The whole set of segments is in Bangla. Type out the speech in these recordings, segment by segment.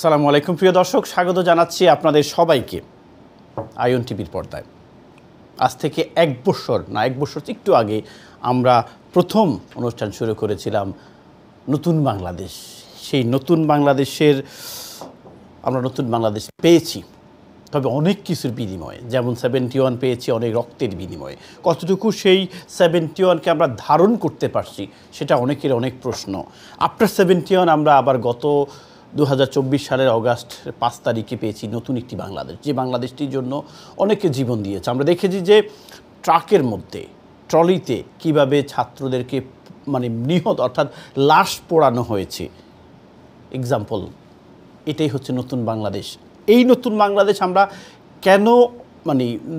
আসসালামু আলাইকুম প্রিয় দর্শক, স্বাগত জানাচ্ছি আপনাদের সবাইকে আইওন টিভির পর্দায়। আজ থেকে এক বছর একটু আগে আমরা প্রথম অনুষ্ঠান শুরু করেছিলাম নতুন বাংলাদেশ। সেই নতুন বাংলাদেশের আমরা নতুন বাংলাদেশ পেয়েছি, তবে অনেক কিছুর বিনিময়ে। যেমন 71 পেয়েছি অনেক রক্তের বিনিময়ে। কতটুকু সেই 71কে আমরা ধারণ করতে পারছি সেটা অনেকের অনেক প্রশ্ন। আফটার 71 আমরা আবার গত 2024 সালের অগাস্ট 5 তারিখে পেয়েছি নতুন একটি বাংলাদেশ, যে বাংলাদেশটির জন্য অনেকে জীবন দিয়েছে। আমরা দেখেছি যে ট্রাকের মধ্যে, ট্রলিতে কিভাবে ছাত্রদেরকে নিহত অর্থাৎ লাশ পোড়ানো হয়েছে। এক্সাম্পল, এটাই হচ্ছে নতুন বাংলাদেশ। এই নতুন বাংলাদেশ আমরা কেন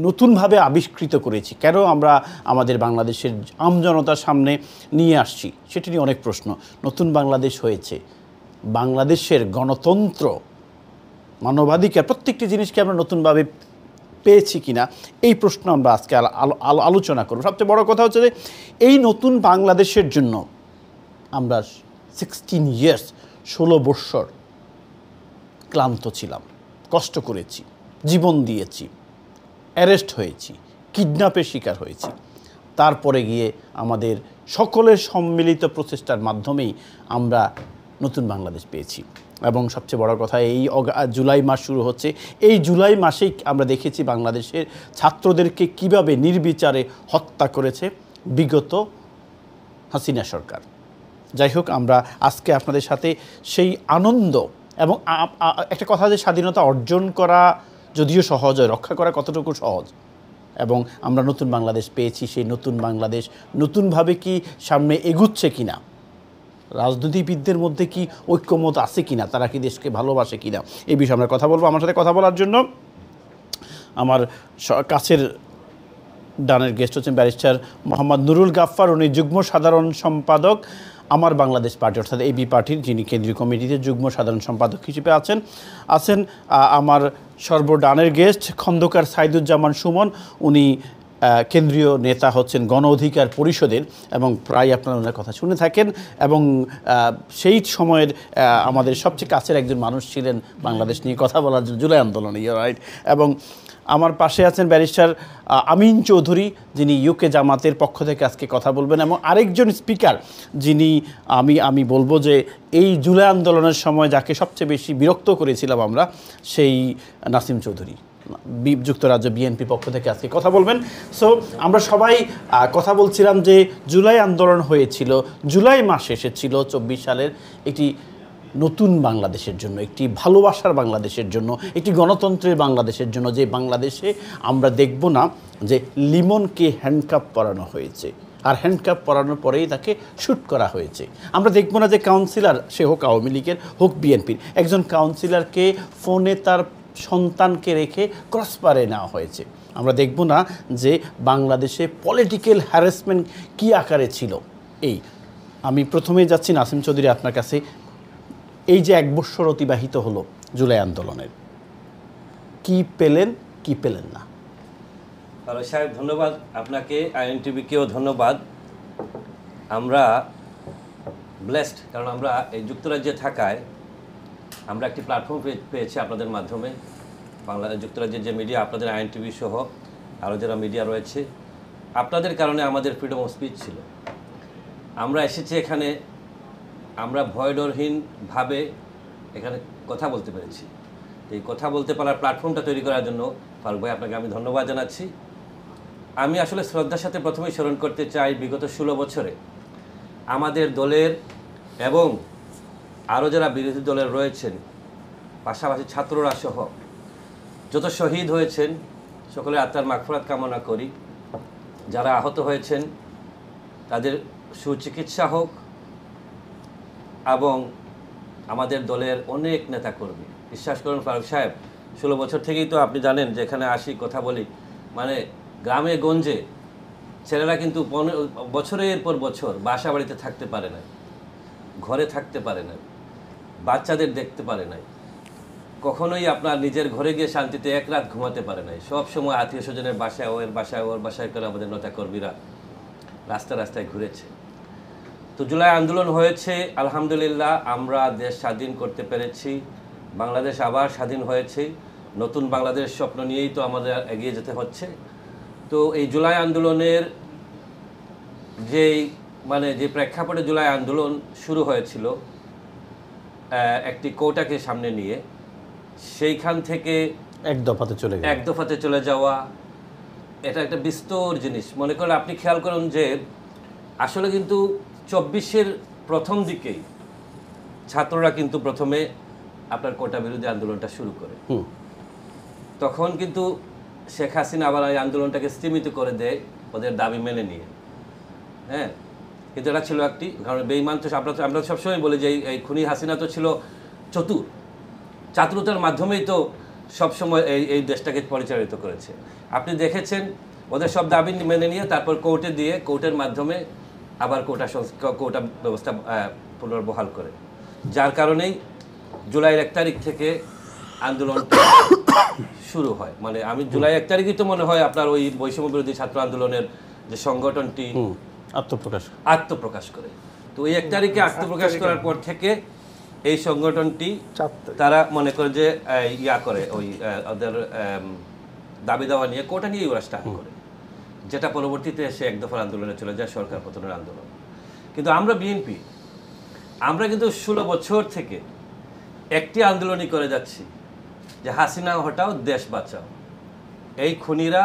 নতুনভাবে আবিষ্কৃত করেছি, কেন আমরা আমাদের বাংলাদেশের আমজনতার সামনে নিয়ে আসছি, সেটি নিয়ে অনেক প্রশ্ন। নতুন বাংলাদেশ হয়েছে, বাংলাদেশের গণতন্ত্র, মানবাধিকার, প্রত্যেকটি জিনিসকে আমরা নতুনভাবে পেয়েছি কিনা, এই প্রশ্ন আমরা আজকে আলোচনা করব। সবচেয়ে বড় কথা হচ্ছে যে এই নতুন বাংলাদেশের জন্য আমরা 16 ইয়ার্স 16 বৎসর ক্লান্ত ছিলাম, কষ্ট করেছি, জীবন দিয়েছি, অ্যারেস্ট হয়েছি, কিডন্যাপের শিকার হয়েছি। তারপরে গিয়ে আমাদের সকলের সম্মিলিত প্রচেষ্টার মাধ্যমেই আমরা নতুন বাংলাদেশ পেয়েছি। এবং সবচেয়ে বড় কথা, এই জুলাই মাস শুরু হচ্ছে, এই জুলাই মাসেই আমরা দেখেছি বাংলাদেশের ছাত্রদেরকে কিভাবে নির্বিচারে হত্যা করেছে বিগত হাসিনা সরকার। যাই হোক, আমরা আজকে আপনাদের সাথে সেই আনন্দ এবং একটা কথা, যে স্বাধীনতা অর্জন করা যদিও সহজ হয়, রক্ষা করা কতটুকু সহজ। এবং আমরা নতুন বাংলাদেশ পেয়েছি, সেই নতুন বাংলাদেশ নতুনভাবে কি সামনে এগুচ্ছে কিনা, রাজনীতিবিদদের মধ্যে কি ঐক্যমত আছে কিনা, তারা কি দেশকে ভালোবাসে কিনা, এই বিষয়ে আমরা কথা বলবো। আমার সাথে কথা বলার জন্য আমার কাছের ডানের গেস্ট হচ্ছেন ব্যারিস্টার মোহাম্মদ নুরুল গাফফার। উনি যুগ্ম সাধারণ সম্পাদক আমার বাংলাদেশ পার্টি অর্থাৎ এবি পার্টির, যিনি কেন্দ্রীয় কমিটিতে যুগ্ম সাধারণ সম্পাদক হিসেবে আছেন আমার সর্বডানের গেস্ট খন্দকার সাইদুজ্জামান সুমন। উনি কেন্দ্রীয় নেতা হচ্ছেন গণ অধিকার পরিষদের, এবং প্রায় আপনারা ওনার কথা শুনে থাকেন। এবং সেই সময়ের আমাদের সবচেয়ে কাছের একজন মানুষ ছিলেন বাংলাদেশ নিয়ে কথা বলার জন্য, জুলাই আন্দোলনে, রাইট। এবং আমার পাশে আছেন ব্যারিস্টার আমিন চৌধুরী, যিনি ইউকে জামাতের পক্ষ থেকে আজকে কথা বলবেন। এবং আরেকজন স্পিকার, যিনি আমি বলবো যে এই জুলাই আন্দোলনের সময় যাকে সবচেয়ে বেশি বিরক্ত করেছিলাম আমরা, সেই নাসিম চৌধুরী, যুক্তরাজ্য বিএনপি পক্ষ থেকে আজকে কথা বলবেন। সো আমরা সবাই কথা বলছিলাম যে জুলাই আন্দোলন হয়েছিল, জুলাই মাস এসেছিল 24 সালের একটি নতুন বাংলাদেশের জন্য, একটি ভালোবাসার বাংলাদেশের জন্য, একটি গণতন্ত্রের বাংলাদেশের জন্য, যে বাংলাদেশে আমরা দেখব না যে লিমনকে হ্যান্ডকাপ পরানো হয়েছে আর হ্যান্ডকাপ পরানোর পরেই তাকে শ্যুট করা হয়েছে। আমরা দেখব না যে কাউন্সিলর, সে হোক আওয়ামী লীগের হোক বিএনপির, একজন কাউন্সিলরকে ফোনে তার সন্তানকে রেখে ক্রসবারে নেওয়া হয়েছে। আমরা দেখব না যে বাংলাদেশে পলিটিক্যাল হ্যারাসমেন্ট কী আকারে ছিল। আমি প্রথমেই যাচ্ছি নাসিম চৌধুরী আপনার কাছে। এই যে 1 বৎসর অতিবাহিত হলো জুলাই আন্দোলনের, কি পেলেন কি পেলেন না? হ্যালো সাহেব, ধন্যবাদ আপনাকে, আইএন টিভিকেও ধন্যবাদ। আমরা ব্লেসড, কারণ আমরা এই যুক্তরাজ্যে থাকায় আমরা একটি প্ল্যাটফর্ম পেয়েছি আপনাদের মাধ্যমে। যুক্তরাজ্যের যে মিডিয়া, আপনাদের আইএন টিভি সহ আরও যারা মিডিয়া রয়েছে, আপনাদের কারণে আমাদের ফ্রিডম অফ স্পিচ ছিল। আমরা এসেছি এখানে, আমরা ভয়ডরহীনভাবে এখানে কথা বলতে পেরেছি। এই কথা বলতে পারার প্ল্যাটফর্মটা তৈরি করার জন্য ফারুক ভাই আপনাকে আমি ধন্যবাদ জানাচ্ছি। আমি আসলে শ্রদ্ধার সাথে প্রথমেই স্মরণ করতে চাই বিগত 16 বছরে আমাদের দলের এবং আরও যারা বিরোধী দলের রয়েছেন, পাশাপাশি ছাত্ররা সহ যত শহীদ হয়েছেন, সকলের আত্মার মাগফিরাত কামনা করি। যারা আহত হয়েছেন তাদের সুচিকিৎসা হোক, এবং আমাদের দলের অনেক নেতাকর্মী, বিশ্বাস করুন ফারুক সাহেব, 16 বছর থেকেই তো আপনি জানেন যে এখানে আসি, কথা বলি, গ্রামে গঞ্জে ছেলেরা কিন্তু বছরের পর বছর বাসা বাড়িতে থাকতে পারে না, ঘরে থাকতে পারে না, বাচ্চাদের দেখতে পারে নাই, কখনোই আপনার নিজের ঘরে গিয়ে শান্তিতে এক রাত ঘুমাতে পারে নাই। সব সময় আত্মীয় স্বজনের বাসায়, ওর বাসায় করে আমাদের নেতাকর্মীরা রাস্তায় ঘুরেছে। তো জুলাই আন্দোলন হয়েছে, আলহামদুলিল্লাহ আমরা দেশ স্বাধীন করতে পেরেছি। বাংলাদেশ আবার স্বাধীন হয়েছে, নতুন বাংলাদেশ স্বপ্ন নিয়েই তো আমাদের এগিয়ে যেতে হচ্ছে। তো এই জুলাই আন্দোলনের যে প্রেক্ষাপটে জুলাই আন্দোলন শুরু হয়েছিল একটি কোটাকে সামনে নিয়ে, সেইখান থেকে এক দফাতে চলে যাওয়া, এটা একটা বিস্তর জিনিস। মনে করেন, আপনি খেয়াল করুন যে আসলে কিন্তু 24-এর প্রথম দিকেই ছাত্ররা কিন্তু প্রথমে আপনার কোটা বিরোধী আন্দোলনটা শুরু করে। তখন কিন্তু শেখ হাসিনা আবার এই আন্দোলনটাকে স্তীমিত করে দেয় ওদের দাবি মেনে নিয়ে। হ্যাঁ, কিন্তু এটা ছিল একটি, কারণ বেঈমান তো আমরা সবসময় বলি যে এই খুনি হাসিনা তো ছিল চতুর, চাতুরতার মাধ্যমেই তো সবসময় এই দেশটাকে পরিচালিত করেছে। আপনি দেখেছেন ওদের সব দাবি মেনে নিয়ে তারপর কোর্টে দিয়ে কোর্টের মাধ্যমে আবার কোটা ব্যবস্থা পুনর্বহাল করে, যার কারণেই জুলাই 1 তারিখ থেকে আন্দোলনটা শুরু হয়। মানে আমি জুলাই 1 তারিখই তো মনে হয় আপনার ওই বৈষম্য বিরোধী ছাত্র আন্দোলনের যে সংগঠনটি আত্মপ্রকাশ করে। তো ওই 1 তারিখে আত্মপ্রকাশ করার পর থেকে এই সংগঠনটি তারা মনে করে যে করে ওই ওদের দাবি দাওয়া নিয়ে কোটা নিয়ে ওরা স্টার্ট করে, যেটা পরবর্তীতে এসে এক দফার আন্দোলনে চলে যায়, সরকার পতনের আন্দোলন। কিন্তু আমরা বিএনপি আমরা কিন্তু 16 বছর থেকে একটি আন্দোলনই করে যাচ্ছি যে হাসিনা হটাও, দেশ বাঁচাও। এই খুনিরা,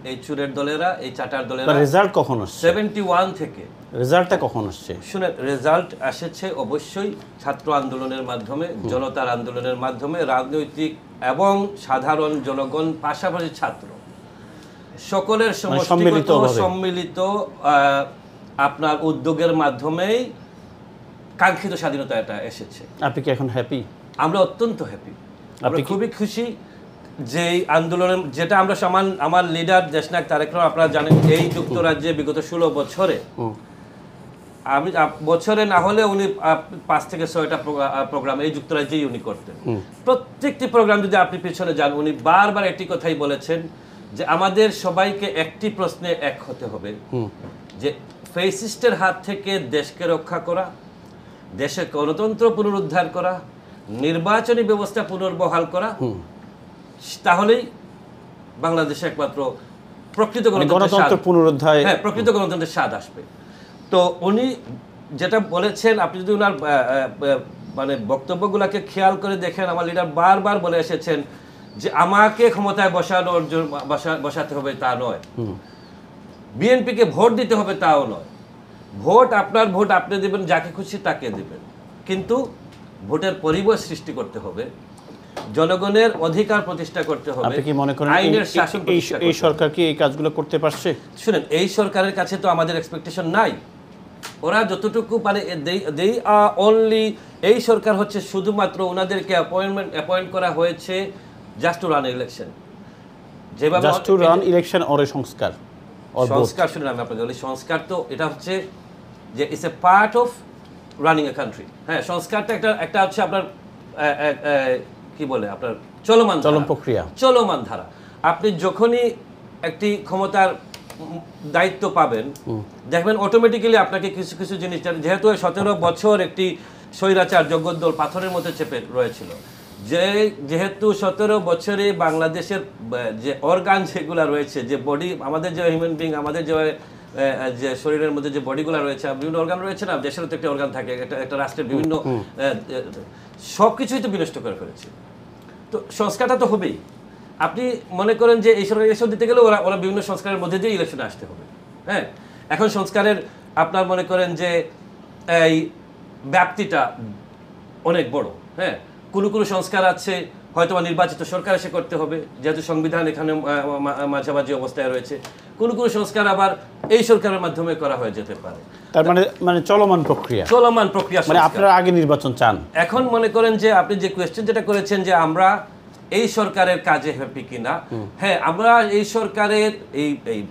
এই চুরের দলেরা, এই চাটার দলেরা রেজাল্ট কখন আসছে? 71 থেকে রেজাল্টটা কখন আসছে? শুনে, রেজাল্ট এসেছে অবশ্যই ছাত্র আন্দোলনের মাধ্যমে, জনতার আন্দোলনের মাধ্যমে, রাজনৈতিক এবং সাধারণ জনগণ, পাশাপাশি ছাত্র সকলের সম্মিলিত আপনার উদ্যোগের মাধ্যমেই কাঙ্ক্ষিত স্বাধীনতা এটা এসেছে। আপনি কি এখন হ্যাপি? আমরা অত্যন্ত হ্যাপি, আমরা খুবই খুশি যে আন্দোলনের, যেটা আমরা আমার লিডার দেশনায়ক তারেক রহমান, আপনারা জানেন, এই যুক্তরাজ্যে বিগত 16 বছরে বছরে না হলে উনি 5 থেকে 6টা প্রোগ্রাম এই যুক্তরাজ্যেই উনি করতেন। প্রত্যেকটি প্রোগ্রাম যদি আপনি পিছনে যান, উনি বারবার একটি কথাই বলেছেন যে আমাদের সবাইকে একটি প্রশ্নে এক হতে হবে, যে ফ্যাসিস্টের হাত থেকে দেশকে রক্ষা করা, দেশের গণতন্ত্র পুনরুদ্ধার করা, নির্বাচনী ব্যবস্থা পুনর্বহাল করা, তাহলেই বাংলাদেশে একমাত্র প্রকৃত গণতন্ত্র পুনরুদ্ধার, হ্যাঁ, প্রকৃত গণতন্ত্রের স্বাদ আসবে। তো উনি যেটা বলেছেন, আপনি যদি ওনার মানে বক্তব্যগুলোকে খেয়াল করে দেখেন, আমার লিডার বারবার বলে এসেছেন যে আমাকে ক্ষমতায় বসাতে হবে তা নয়, বিএনপিকে ভোট দিতে হবে তাও নয়, আপনার ভোট আপনি দেবেন, যাকে খুশি তাকে দেবেন, কিন্তু ভোটের পরিবেশ সৃষ্টি করতে হবে, জনগণের অধিকার প্রতিষ্ঠা করতে হবে। আপনি কি মনে করেন আইনের শাসন এই সরকার কি এই কাজগুলো করতে পারছে? শুনেন, এই সরকারের কাছে তো আমাদের এক্সপেকটেশন নাই। ওরা যতটুকু পারে, দে আর অনলি, এই সরকার হচ্ছে শুধুমাত্র ওনাদেরকে অ্যাপয়েন্ট করা হয়েছে জাস্ট টু রান ইলেকশন, যেভাবে just to run election or সংস্কার। শুনেন, আমি আপনাকে বলি, সংস্কার তো এটা হচ্ছে যে it's a part of running a country. হ্যাঁ, সংস্কারটা একটা হচ্ছে আপনার কি বলে, আপনার চলমান ধারা। আপনি যখনই একটি ক্ষমতার দায়িত্ব পাবেন, দেখবেন অটোমেটিক্যালি আপনাকে কিছু কিছু জিনিস, যেহেতু 17 বছর একটি স্বৈরাচার জগদ্দল পাথরের মধ্যে চেপে রয়েছিল, যেহেতু 17 বছরে বাংলাদেশের যে অর্গান যেগুলো রয়েছে, যে বডি, আমাদের যে হিউম্যান বিং, আমাদের যে শরীরের মধ্যে যে বডিগুলো রয়েছে, বিভিন্ন অর্গান রয়েছে না, দেশেরও তো একটা অর্গান থাকে, একটা রাষ্ট্রের বিভিন্ন সব কিছুই তো বিনষ্ট করে ফেলেছে। তো সংস্কারটা তো হবেই। আপনি মনে করেন যে এই সরকার ইলেকশন দিতে গেলে ওরা বিভিন্ন সংস্কারের মধ্যে দিয়ে ইলেকশনে আসতে হবে। হ্যাঁ, এখন সংস্কারের আপনার মনে করেন যে এই ব্যাপ্তিটা অনেক বড়। হ্যাঁ, কোনো সংস্কার আছে হয়তো নির্বাচিত সরকার এসে করতে হবে, যেহেতু সংবিধান এখানে মাঝামাঝি অবস্থায় রয়েছে। কোনো সংস্কার আবার এই সরকারের মাধ্যমে করা হয়ে যেতে পারে। তার মানে চলমান প্রক্রিয়া, মানে আপনারা আগে নির্বাচন চান। এখন মনে করেন যে আপনি যে কোয়েশ্চেন যেটা করেছেন যে আমরা এই সরকারের কাজে হ্যাপি কিনা, হ্যাঁ, আমরা এই সরকারের এই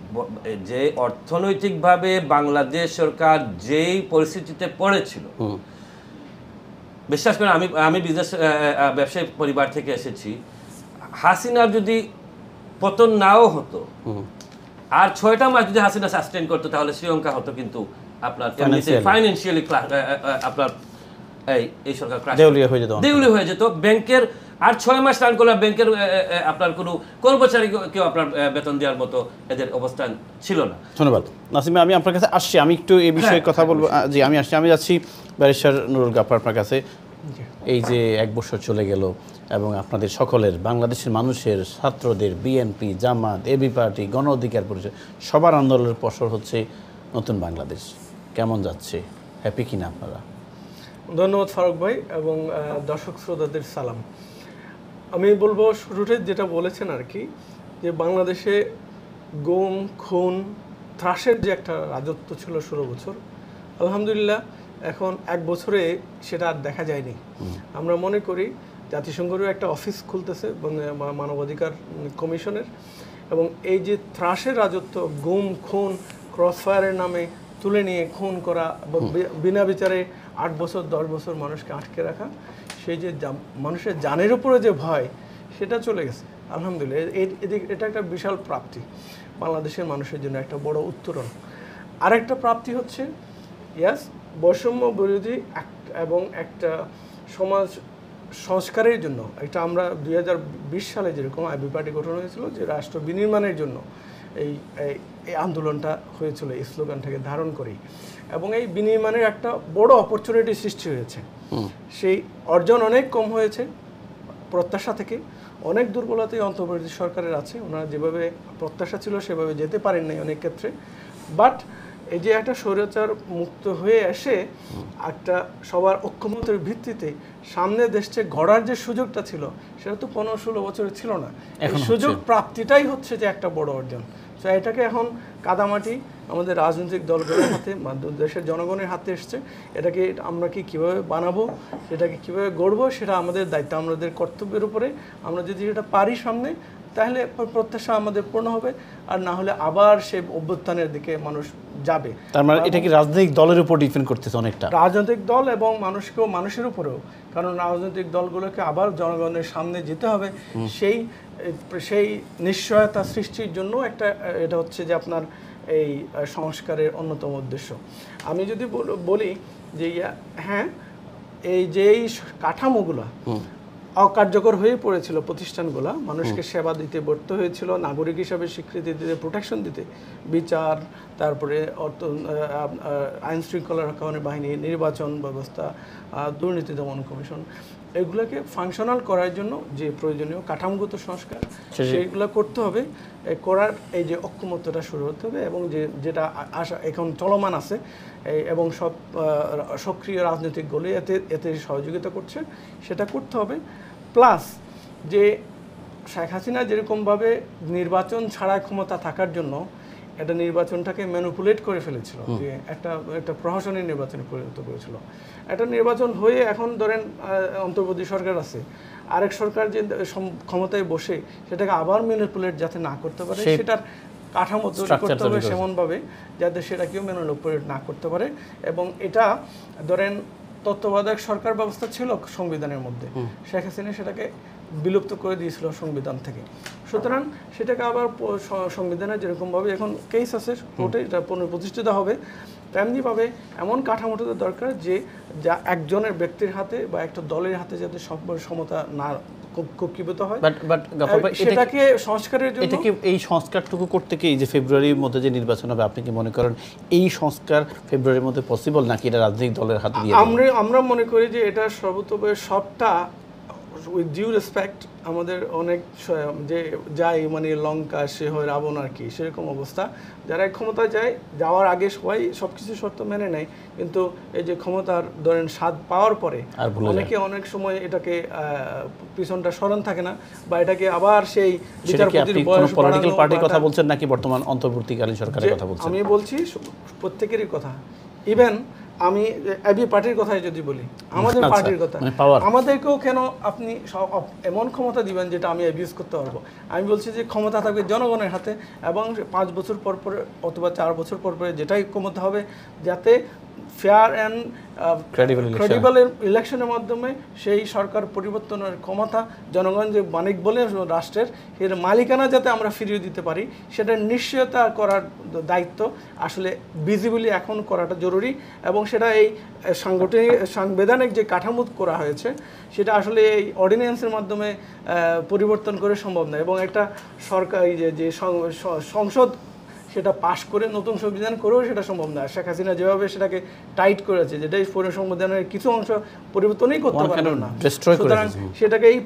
যে অর্থনৈতিকভাবে বাংলাদেশ সরকার যেই পরিস্থিতিতে পড়েছিল, বিশ্বাস করেন, আমি ব্যবসায়ী পরিবার থেকে এসেছি, হাসিনার যদি পতন নাও হতো, আর 6টা মাস যদি হাসিনা সাস্টেইন করতো, তাহলে শ্রীলঙ্কা হতো কিন্তু আপনার ফাইন্যান্সিয়ালি আপনার এই সরকার দেউলিয়া হয়ে যেত। ব্যাংকের আর 6 মাস রান করলে ব্যাংকের আপনার কোনো কর্মচারীকেও আপনার বেতন দেওয়ার মতো এদের অবস্থান ছিল না। ধন্যবাদ নাসিমা, আমি আপনার কাছে আসছি, আমি একটু এই বিষয়ে কথা বলবো। জি আমি আসছি, আমি যাচ্ছি ব্যারিস্টার নুরুল গাফফার আপনার কাছে। এই যে 1 বছর চলে গেল এবং আপনাদের সকলের, বাংলাদেশের মানুষের, ছাত্রদের, বিএনপি, জামাত, এবি পার্টি, গণ অধিকার পরিষদ, সবার আন্দোলনের ফসল হচ্ছে নতুন বাংলাদেশ। কেমন যাচ্ছে, হ্যাপি কিনা আপনারা? ধন্যবাদ ফারুক ভাই এবং দর্শক শ্রোতাদের সালাম। আমি বলবো শুরুতে যেটা বলেছেন আর কি, যে বাংলাদেশে গুম, খুন, ত্রাসের যে একটা রাজত্ব ছিল 16 বছর, আলহামদুলিল্লাহ এখন 1 বছরে সেটা আর দেখা যায়নি। আমরা মনে করি জাতিসংঘেরও একটা অফিস খুলতেছে মানবাধিকার কমিশনের, এবং এই যে ত্রাসের রাজত্ব, গুম, খুন, ক্রসফায়ারের নামে তুলে নিয়ে খুন করা, বিনা বিচারে 8 বছর 10 বছর মানুষকে আটকে রাখা, সেই যে মানুষের জানের উপরে যে ভয়, সেটা চলে গেছে আলহামদুলিল্লাহ। এটা একটা বিশাল প্রাপ্তি, বাংলাদেশের মানুষের জন্য একটা বড় উত্তরণ। আরেকটা প্রাপ্তি হচ্ছে বৈষম্য বিরোধী এবং একটা সমাজ সংস্কারের জন্য এটা আমরা 2020 সালে যেরকম আইবি পার্টি গঠন হয়েছিল, যে রাষ্ট্র বিনির্মাণের জন্য এই আন্দোলনটা হয়েছিল এই স্লোগানটাকে ধারণ করেই, এবং এই বিনির্মাণের একটা বড় অপরচুনিটি সৃষ্টি হয়েছে। সেই অর্জন অনেক কম হয়েছে প্রত্যাশা থেকে, অনেক দুর্বলতাই অন্তর্বর্তী সরকারের আছে, ওনারা যেভাবে প্রত্যাশা ছিল সেভাবে যেতে পারেন নাই অনেক ক্ষেত্রে। বাট এই যে একটা স্বৈরাচার মুক্ত হয়ে এসে একটা সবার ঐক্যমতের ভিত্তিতে সামনে দেশে গড়ার যে সুযোগটা ছিল, সেটা তো 15-16 বছরে ছিল না। এই সুযোগ প্রাপ্তিটাই হচ্ছে যে একটা বড় অর্জন। তো এটাকে এখন কাদামাটি আমাদের রাজনৈতিক দলগুলোর হাতে, দেশের জনগণের হাতে এসছে। এটাকে আমরা কীভাবে বানাবো, সেটাকে কীভাবে গড়বো, সেটা আমাদের দায়িত্ব, আমাদের কর্তব্যের উপরে। আমরা যদি এটা পারি সামনে, তাহলে প্রত্যাশা আমাদের পূর্ণ হবে, আর না হলে আবার সেই অভ্যুত্থানের দিকে মানুষ যাবে। তার মানে এটা কি রাজনৈতিক দলের উপর ডিপেন্ড করতেছে অনেকটা? রাজনৈতিক দল এবং মানুষের উপরেও, কারণ রাজনৈতিক দলগুলোকে আবার জনগণের সামনে যেতে হবে, সেই নিশ্চয়তা সৃষ্টির জন্য এটা হচ্ছে যে আপনার এই সংস্কারের অন্যতম উদ্দেশ্য। আমি যদি বলি যে হ্যাঁ, এই যে এই কাঠামোগুলো অকার্যকর হয়ে পড়েছিল, প্রতিষ্ঠানগুলো মানুষকে সেবা দিতে ব্যর্থ হয়েছিল, নাগরিক হিসাবে স্বীকৃতি দিতে, প্রোটেকশন দিতে, বিচার, তারপরে আইন শৃঙ্খলা রক্ষাকারী বাহিনী, নির্বাচন ব্যবস্থা, দুর্নীতি দমন কমিশন, এগুলোকে ফাংশনাল করার জন্য যে প্রয়োজনীয় কাঠামোগত সংস্কার, সেইগুলো করতে হবে। করার এই যে ঐক্যমত্যটা শুরু হতে হবে, এবং যেটা আশা এখন চলমান আছে, এবং সব সক্রিয় রাজনৈতিক দলই এতে সহযোগিতা করছে, সেটা করতে হবে। প্লাস যে শেখ হাসিনা যেরকমভাবে নির্বাচন ছাড়া ক্ষমতা থাকার জন্য এটা নির্বাচনটাকে ম্যানিপুলেট করে ফেলেছিল, যে একটা প্রহসনের নির্বাচনে পরিণত করেছিল। একটা নির্বাচন হয়ে এখন ধরেন অন্তর্বর্তী সরকার আছে, আরেক সরকার যে ক্ষমতায় বসে সেটাকে আবার ম্যানিপুলেট যাতে না করতে পারে, সেটার কাঠামো তৈরি করতে হবে সেমনভাবে যাতে সেটা কেউ ম্যানিপুলেট না করতে পারে। এবং এটা ধরেন তত্ত্বাবধায়ক সরকার ব্যবস্থা ছিল সংবিধানের মধ্যে, শেখ হাসিনা সেটাকে বিলুপ্ত করে দিয়েছিল সংবিধান থেকে। সুতরাং সেটাকে আবার সংবিধানে যেরকমভাবে এখন কেস আছে কোর্টে, এটা পুনঃপ্রতিষ্ঠিত হবে, তেমনিভাবে এমন কাঠামোটা দরকার যে যা একজনের ব্যক্তির হাতে বা একটা দলের হাতে যাতে সমতা না কক্ষিভূত হয়। সেটাকে সংস্কারের জন্য, এটা কি এই সংস্কারটুকু করতে কি যে ফেব্রুয়ারির মধ্যে যে নির্বাচন হবে, আপনি কি মনে করেন এই সংস্কার ফেব্রুয়ারির মধ্যে পসিবল, নাকি এটা রাজনৈতিক দলের হাতে দিয়ে? আমরা মনে করি যে এটা সর্বতভাবে সবটা উইথ ডিউ রেসপেক্ট আমাদের অনেক যে যায় মানে লঙ্কা সে হয় রাবণ আর কি, সেরকম অবস্থা। যারা ক্ষমতা যায়, যাওয়ার আগে সবাই সব কিছু শর্ত মেনে নেয়, কিন্তু এই যে ক্ষমতার ধরেন স্বাদ পাওয়ার পরে অনেকে অনেক সময় এটাকে পিছনটা স্মরণ থাকে না, বা এটাকে আবার সেই বিচারপতির বয়স পলিটিক্যাল পার্টির কথা বলছেন নাকি বর্তমান অন্তর্বর্তীকালীন সরকারের কথা বলছেন? আমি বলছি প্রত্যেকেরই কথা। ইভেন আমি এবি পার্টির কথাই যদি বলি, আমাদের পার্টির কথা, আমাদেরকেও কেন আপনি এমন ক্ষমতা দিবেন যেটা আমি অ্যাবিউজ করতে পারবো? আমি বলছি যে ক্ষমতা থাকবে জনগণের হাতে, এবং 5 বছর পর পর অথবা 4 বছর পর পরে যেটাই ক্ষমতা হবে, যাতে ফেয়ার অ্যান্ড Credible ক্রেডিবল ইলেকশনের মাধ্যমে সেই সরকার পরিবর্তনের ক্ষমতা জনগণ যে মালিক বলে রাষ্ট্রের এর মালিকানা যাতে আমরা ফিরিয়ে দিতে পারি সেটা নিশ্চয়তা করার দায়িত্ব আসলে ভিজিবলি এখন করাটা জরুরি এবং সেটা এই সাংবিধানিক যে কাঠামো করা হয়েছে সেটা আসলে এই অর্ডিন্যান্সের মাধ্যমে পরিবর্তন করে সম্ভব নয় এবং একটা সরকার যে সংসদ সেটা পাশ করে নতুন সংবিধান করেও সেটা সম্ভব না। শেখ হাসিনা যেভাবে সেটাকে টাইট করেছে যেটা এই সংবিধানের কিছু অংশ পরিবর্তনই করতে পারবেন না, সুতরাং সেটাকে এই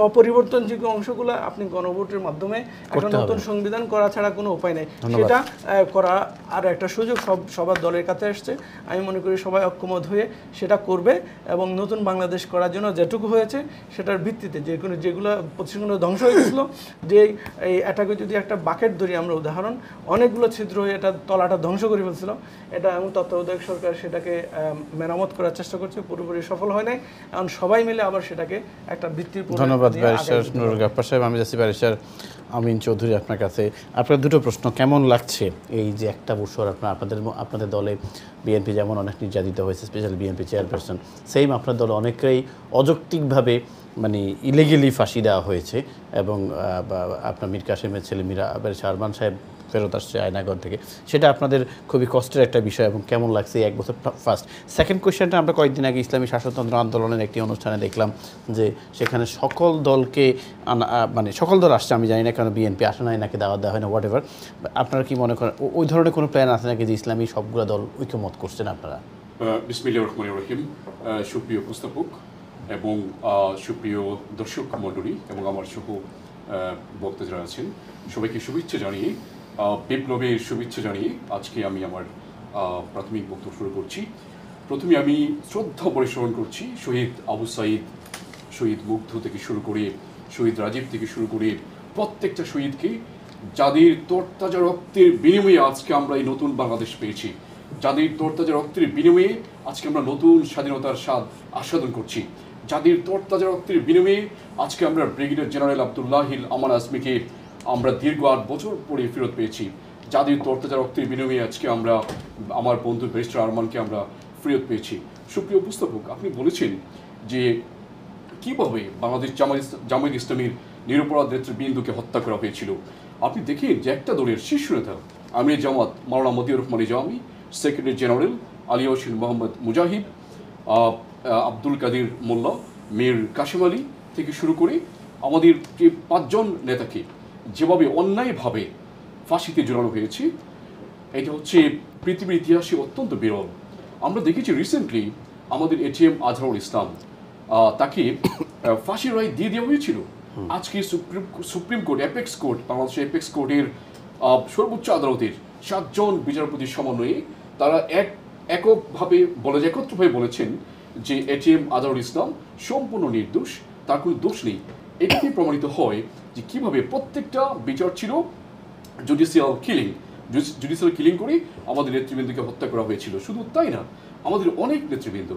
অপরিবর্তনযোগ্য অংশগুলো আপনি গণভোটের মাধ্যমে একটা নতুন সংবিধান করা ছাড়া কোনো উপায় নেই। সেটা করা আর একটা সুযোগ সবার দলের কাছে আসছে। আমি মনে করি সবাই ঐক্যমত হয়ে সেটা করবে এবং নতুন বাংলাদেশ করার জন্য যেটুকু হয়েছে সেটার ভিত্তিতে যেগুলো প্রতিষ্ঠানগুলো ধ্বংস হয়ে গেছিলো, যে এটাকে যদি একটা বাকেট ধরি আমরা উদাহরণ, অনেকগুলো ছিদ্র হয়ে এটা তলাটা ধ্বংস করে ফেলছিল, এটা এমন তত্ত্বাবধায়ক সরকার সেটাকে মেরামত করার চেষ্টা করছে, পুরোপুরি সফল হয় নাই। এখন সবাই মিলে আবার সেটাকে একটা ভিত্তির। ধন্যবাদ ব্যারিস্টার নুরুল গাফফার সাহেব। আমি যাচ্ছি ব্যারিস্টার আমিন চৌধুরী আপনার কাছে। আপনার দুটো প্রশ্ন, কেমন লাগছে এই যে একটা বছর আপনাদের দলে বিএনপি যেমন অনেক নির্যাতিত হয়েছে, স্পেশালি বিএনপি চেয়ারপারসন, সেম আপনার দলে অনেকেই অযৌক্তিকভাবে মানে ইলিগেলি ফাঁসি দেওয়া হয়েছে এবং আপনার মীর কাসেমের ছেলে ব্যারিস্টার আরমান সাহেব ফেরত আসছে আয়নাগর থেকে, সেটা আপনাদের খুবই কষ্টের একটা বিষয় এবং কেমন লাগছে এই এক বছর? ফার্স্ট। সেকেন্ড কোয়েশ্চেনটা, আমরা কয়েকদিন আগে ইসলামী শাসনতন্ত্র আন্দোলনের একটি অনুষ্ঠানে দেখলাম যে সেখানে সকল দলকে মানে সকল দল আসছে, আমি জানি না কেন বিএনপি আসে নাই নাকি দাওয়াত দেওয়া হয় না, হোয়াট এভার, আপনারা কি মনে করেন ওই ধরনের কোনো প্ল্যান আছে নাকি যে ইসলামী সবগুলো দল ঐক্যমত করছেন আপনারা? বিসমিল্লাহির রহমানির রহিম। সুপ্রিয় উপস্থাপক এবং সুপ্রিয় দর্শক মণ্ডলী এবং আমার সহ বক্তা যারা আছেন সবাইকে শুভেচ্ছা জানিয়ে, বিপ্লবের শুভেচ্ছা জানিয়ে আজকে আমি আমার প্রাথমিক বক্তব্য শুরু করছি। প্রথমে আমি শ্রদ্ধা পরিস্মরণ করছি শহীদ আবু সাঈদ, শহীদ মুগ্ধ থেকে শুরু করে শহীদ রাজীব থেকে শুরু করে প্রত্যেকটা শহীদকে, যাদের তরতাজা রক্তের বিনিময়ে আজকে আমরা এই নতুন বাংলাদেশ পেয়েছি, যাদের তরতাজা রক্তের বিনিময়ে আজকে আমরা নতুন স্বাধীনতার স্বাদ আস্বাদন করছি, যাদের তরতাজা রক্তের বিনিময়ে আজকে আমরা ব্রিগেডিয়ার জেনারেল আব্দুল্লাহিল আমান আজমিকে আমরা দীর্ঘ 8 বছর পরে ফেরত পেয়েছি, যাদের তরতাজা রক্তের বিনিময়ে আজকে আমরা আমার বন্ধু ব্যারিস্টার আরমানকে আমরা ফেরত পেয়েছি। সুপ্রিয় উপস্থাপক, আপনি বলেছেন যে কীভাবে বাংলাদেশ জামায়াত ইসলামীর নিরপরাধ নেতৃবৃন্দকে হত্যা করা হয়েছিল। আপনি দেখেন যে একটা দলের শীর্ষ নেতা আমির জামাত মাওলানা মতিউর রহমান জামি, সেক্রেটারি জেনারেল আলী হোসেন মোহাম্মদ মুজাহিদ, আব্দুল কাদির মোল্লা, মীর কাসেম আলী থেকে শুরু করে আমাদের যে 5 জন নেতাকে যেভাবে অন্যায়ভাবে ফাঁসিতে ঝোলানো হয়েছে, এটা হচ্ছে পৃথিবীর ইতিহাসে অত্যন্ত বিরল। আমরা দেখেছি রিসেন্টলি আমাদের এটিএম আজহারুল ইসলাম, তাকে ফাঁসির রায় দিয়ে দেওয়া হয়েছিল। আজকে সুপ্রিম কোর্ট, অ্যাপেক্স কোর্ট, বাংলাদেশের অ্যাপেক্স কোর্টের সর্বোচ্চ আদালতের 7 জন বিচারপতির সমন্বয়ে তারা একত্রভাবে বলেছেন যে এটিএম আজহারুল ইসলাম সম্পূর্ণ নির্দোষ, তার কোনো দোষ নেই। এটাতে প্রমাণিত হয় যে কীভাবে প্রত্যেকটা বিচার ছিল জুডিশিয়াল কিলিং করে আমাদের নেতৃবৃন্দকে হত্যা করা হয়েছিল। শুধু তাই না, আমাদের অনেক নেতৃবৃন্দ,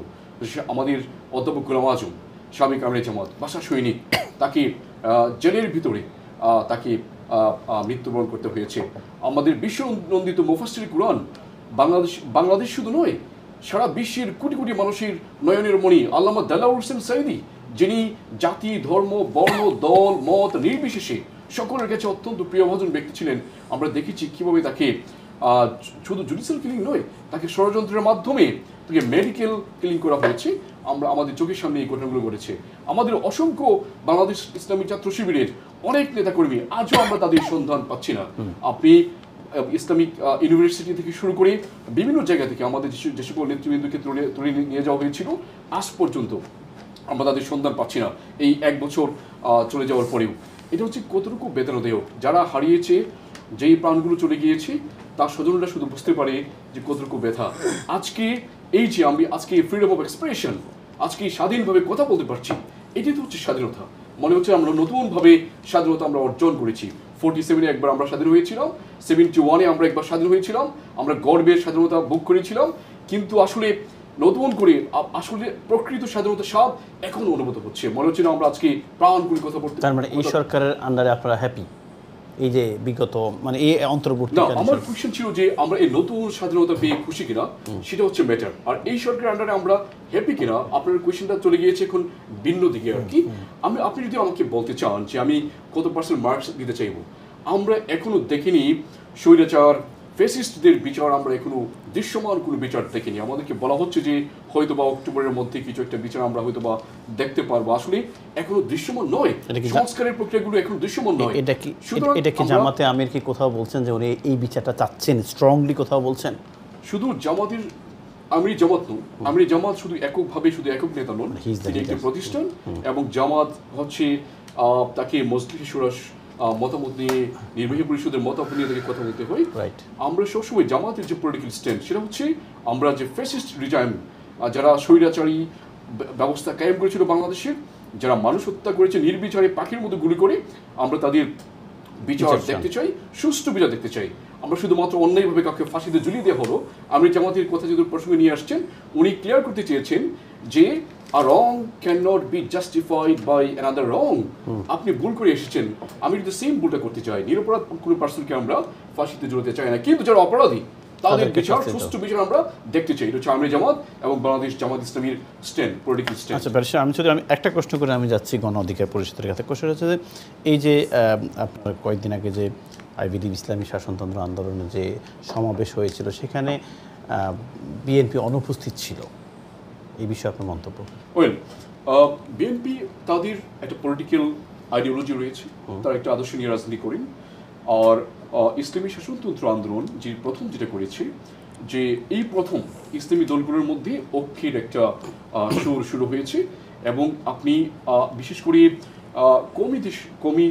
আমাদের অধ্যাপক গোলাম আজম, সাবেক আমির জামাত, ভাষা সৈনিক, তাকে জেলের ভিতরে তাকে মৃত্যুবরণ করতে হয়েছে। আমাদের বিশ্বনন্দিত মুফাসসির কুরআন, বাংলাদেশ শুধু নয়, সারা বিশ্বের কোটি কোটি মানুষের নয়নের মণি আল্লামা দেলাওয়ার হোসেন সাঈদী, যিনি জাতি, ধর্ম, বর্ণ, দল, মত নির্বিশেষে সকলের কাছে অত্যন্ত প্রিয়ভাজন ব্যক্তি ছিলেন। আমরা দেখেছি কীভাবে তাকে শুধু জুডিশিয়াল কিলিং নয়, তাকে ষড়যন্ত্রের মাধ্যমে তাকে মেডিকেল কিলিং করা হয়েছে। আমাদের চোখের সামনে এই ঘটনাগুলো ঘটেছে। আমাদের অসংখ্য বাংলাদেশ ইসলামী ছাত্র শিবিরের অনেক নেতাকর্মী, আজও আমরা তাদের সন্ধান পাচ্ছি না। আপনি ইসলামিক ইউনিভার্সিটি থেকে শুরু করে বিভিন্ন জায়গা থেকে আমাদের যে সকল নেতৃবৃন্দকে তুলে নিয়ে যাওয়া হয়েছিল, আজ পর্যন্ত আমরা তাদের সন্ধান পাচ্ছি না এই 1 বছর চলে যাওয়ার পরেও। এটা হচ্ছে কতটুকু বেদনাদায়ক। যারা হারিয়েছে, যেই প্রাণগুলো চলে গিয়েছে, তার স্বজনরা শুধু বুঝতে পারে যে কতটুকু ব্যথা। আজকে এই যে আমি আজকে ফ্রিডম অফ এক্সপ্রেশন, আজকে স্বাধীনভাবে কথা বলতে পারছি, এটাই তো হচ্ছে স্বাধীনতা। মনে হচ্ছে আমরা নতুনভাবে স্বাধীনতা আমরা অর্জন করেছি। 47-এ একবার আমরা স্বাধীন হয়েছিলাম, 71-এ আমরা একবার স্বাধীন হয়েছিলাম, আমরা গর্বের স্বাধীনতা ভোগ করেছিলাম। কিন্তু আসলে নতুন করে আসলে প্রকৃত স্বাধীনতার স্বাদ এখন অনুভূত হচ্ছে। মনে হচ্ছে না আমরা আজকে প্রাণ করে কথা বলতে। তার মানে এই সরকারের আন্ডারে আপনারা হ্যাপি? এই যে বিগত মানে এই না, অন্তর্বর্তীকালীন আমার কোয়েশ্চেন ছিল যে আমরা এই নতুন স্বাধীনতা পেয়ে খুশি কিনা, সেটা হচ্ছে ম্যাটার। আর এই সরকারের আন্ডারে আমরা হ্যাপি কিনা, আপনার কোয়েশ্চেনটা চলে গিয়েছে এখন ভিন্ন দিকে আর কি। আপনি যদি আমাকে বলতে চান যে আমি কত পার্সেন্ট মার্কস দিতে চাইবো, আমরা এখনো দেখিনি স্বৈরাচার ফ্যাসিস্টদের বিচার, আমরা এখনো দৃশ্যমান কোনো বিচার দেখিনি। আমাদেরকে বলা হচ্ছে যে হয়তোবা অক্টোবরের মধ্যে কিছু একটা বিচার আমরা হয়তোবা দেখতে পারবো, আসলে এখনো দৃশ্যমান নয়। সংস্কারের প্রক্রিয়াগুলো এখন দৃশ্যমান নয়। এটা কি জামাতে আমির কি কোথাও বলছেন যে উনি এই বিচারটা চাচ্ছেন, স্ট্রংলি কোথাও বলছেন? শুধু জামাতের আমির জামাত নন, আমির জামাত শুধু এককভাবে শুধু একক নেতা নন, তিনি একটি প্রতিষ্ঠান এবং জামাত হচ্ছে তাকে মজলিস শুরা মতামত নিয়ে, নির্বাহী পরিষদের মতামত নিয়ে তাকে কথা বলতে হয়। আমরা সবসময় জামাতের যে পলিটিক্যাল স্ট্যান্ড সেটা হচ্ছে আমরা যে ফ্যাসিস্ট রিজাইম, যারা স্বৈরাচারী ব্যবস্থা কায়েম করেছিল বাংলাদেশের, যারা মানুষ হত্যা করেছে নির্বিচারে পাখির মতো গুলি করে, আমরা তাদের বিচার দেখতে চাই, সুষ্ঠু বিচার দেখতে চাই। আমরা শুধুমাত্র অন্যায়ভাবে কাউকে ফাঁসিতে ঝুলিয়ে দেওয়া হলো। আমির জামাতের কথা যদি প্রসঙ্গে নিয়ে আসছেন, উনি ক্লিয়ার করতে চেয়েছেন যে a wrong cannot be justified by another wrong. আপনি ভুল করে এসেছেন, আমি যদি সেম ভুলটা করতে চাই, নিরপরাধ কোনো পার্সনকে আমরা ফাঁসিতে ঝুলাতে চাই না, কিন্তু যারা অপরাধী তাদের বিচার, সুষ্ঠু বিচার আমরা দেখতে চাই। এটা হচ্ছে আমির জামাত এবং বাংলাদেশ জামাত ইসলামীর স্ট্যান্ড, পলিটিক্যাল স্ট্যান্ড। আচ্ছা ব্যারিস্টার, আমি একটা প্রশ্ন করে আমি যাচ্ছি গণ অধিকার পরিষদের কাছে। কোশ্চেন হচ্ছে যে এই যে আপনার কয়েকদিন আগে যে আইবিডি ইসলামী শাসনতন্ত্র আন্দোলনে যে সমাবেশ হয়েছিল, সেখানে বিএনপি অনুপস্থিত ছিল, এই বিষয়ে আপনার মন্তব্য? ওয়েল, বিএনপি তাদের একটা পলিটিক্যাল আইডিওলজি রয়েছে, তারা একটা আদর্শ নিয়ে রাজনীতি করেন। আর ইসলামী শাসনতন্ত্র আন্দোলন যে প্রথম যেটা করেছে, যে এই প্রথম ইসলামী দলগুলোর মধ্যে ঐক্যের একটা সুর শুরু হয়েছে। এবং আপনি বিশেষ করে কমি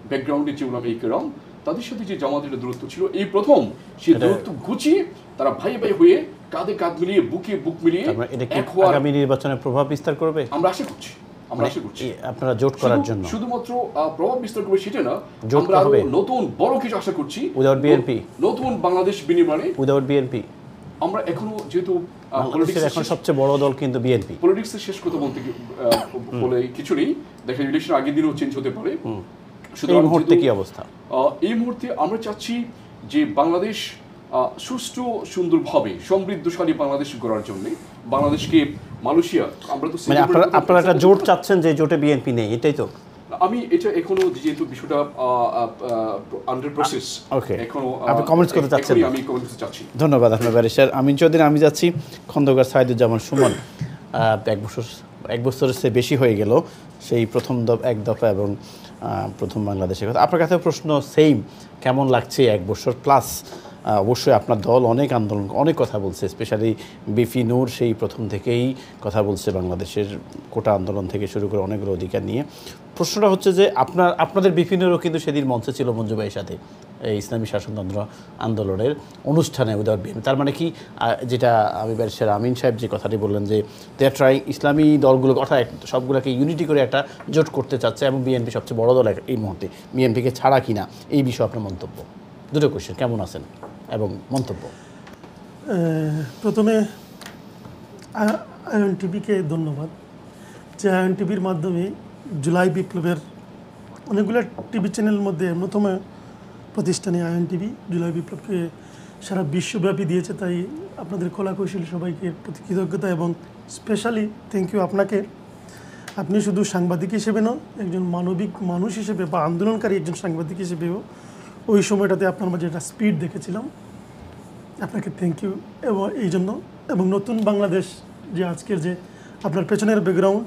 ব্যাকগ্রাউন্ডে যে ওলামা ইকরাম, তাদের সাথে যে জামাতের দূরত্ব ছিল, এই প্রথম সেই দূরত্ব ঘুচিয়ে তারা ভাই ভাই হয়ে কাঁধে কাঁধ মিলিয়ে বুকে বুক মিলিয়ে আগামী নির্বাচনে প্রভাব বিস্তার করবে আমরা আশা করছি। আপনারা জোট করার জন্য শুধুমাত্র প্রভাব বিস্তার করবে সেটা না, আমরা আরো নতুন বড় কিছু আশা করছি। উইদাউট বিএনপি, নতুন বাংলাদেশ বিনির্মাণে উইদাউট বিএনপি আমরা এখনো, যেহেতু এখন সবচেয়ে বড় দল কিন্তু বিএনপি, পলিটিক্সের শেষ কথা বলতে বলে কিছু নেই, দেখেন ইলেকশন আগের দিনও চেঞ্জ হতে পারে। এই মুহূর্তে কি অবস্থা? এই মুহূর্তে আমরা চাচ্ছি যে বাংলাদেশ সুষ্ঠু সুন্দরভাবে সমৃদ্ধশালী বাংলাদেশ গড়ার জন্য, বাংলাদেশকে মালয়েশিয়া, আমরা তো মানে আপনারা একটা জোট চাচ্ছেন যে জোটে বিএনপি নেই, এটাই তো? আমি এটা এখনো, যেহেতু বিষয়টা আন্ডার প্রসেস, এখনো আপনি কমেন্টস করতে চাচ্ছেন? আমি কমেন্টস করতে চাচ্ছি। ধন্যবাদ আপনার ব্যারিস্টার আমিন চৌধুরী। আমি যাচ্ছি খন্দকার সাইদুজ্জামান সুমন। এক বছরের চেয়ে বেশি হয়ে গেল সেই প্রথম এক দফা এবং প্রথম বাংলাদেশের কথা। আপনার কাছে প্রশ্ন সেম, কেমন লাগছে এক বছর প্লাস? অবশ্যই আপনার দল অনেক আন্দোলন, অনেক কথা বলছে, স্পেশালি বিপি নূর সেই প্রথম থেকেই কথা বলছে বাংলাদেশের কোটা আন্দোলন থেকে শুরু করে অনেকগুলো অধিকার নিয়ে। প্রশ্নটা হচ্ছে যে আপনাদের বিপি নূরও কিন্তু সেদিন মঞ্চে ছিল মঞ্জু ভাইয়ের সাথে এই ইসলামী শাসনতন্ত্র আন্দোলনের অনুষ্ঠানে উইদাউট বিএনপি। তার মানে কি, যেটা আমি ব্যারিস্টার আমিন সাহেব যে কথাটি বললেন যে দে আর ট্রাইং, ইসলামী দলগুলো অর্থাৎ সবগুলোকে ইউনিটি করে একটা জোট করতে চাচ্ছে এবং বিএনপি সবচেয়ে বড় দল এই মুহূর্তে, বিএনপিকে ছাড়া কিনা, এই বিষয়ে আপনার মন্তব্য? দুটো কোয়েশ্চেন, কেমন আছেন এবং মন্তব্য? প্রথমে আইএনটিভিকে ধন্যবাদ, যে আইএনটিভির মাধ্যমে জুলাই বিপ্লবের অনেকগুলো টিভি চ্যানেলের মধ্যে অন্যতম প্রতিষ্ঠানে আইএনটিভি জুলাই বিপ্লবকে সারা বিশ্বব্যাপী দিয়েছে। তাই আপনাদের কলাকৌশলী সবাইকে প্রতি কৃতজ্ঞতা এবং স্পেশালি থ্যাংক ইউ আপনাকে। আপনি শুধু সাংবাদিক হিসেবে নন, একজন মানবিক মানুষ হিসেবে বা আন্দোলনকারী একজন সাংবাদিক হিসেবেও ওই সময়টাতে আপনার মাঝে একটা স্পিড দেখেছিলাম, আপনাকে থ্যাংক ইউ এবং এই জন্য। এবং নতুন বাংলাদেশ যে আজকের যে আপনার পেছনের ব্যাকগ্রাউন্ড,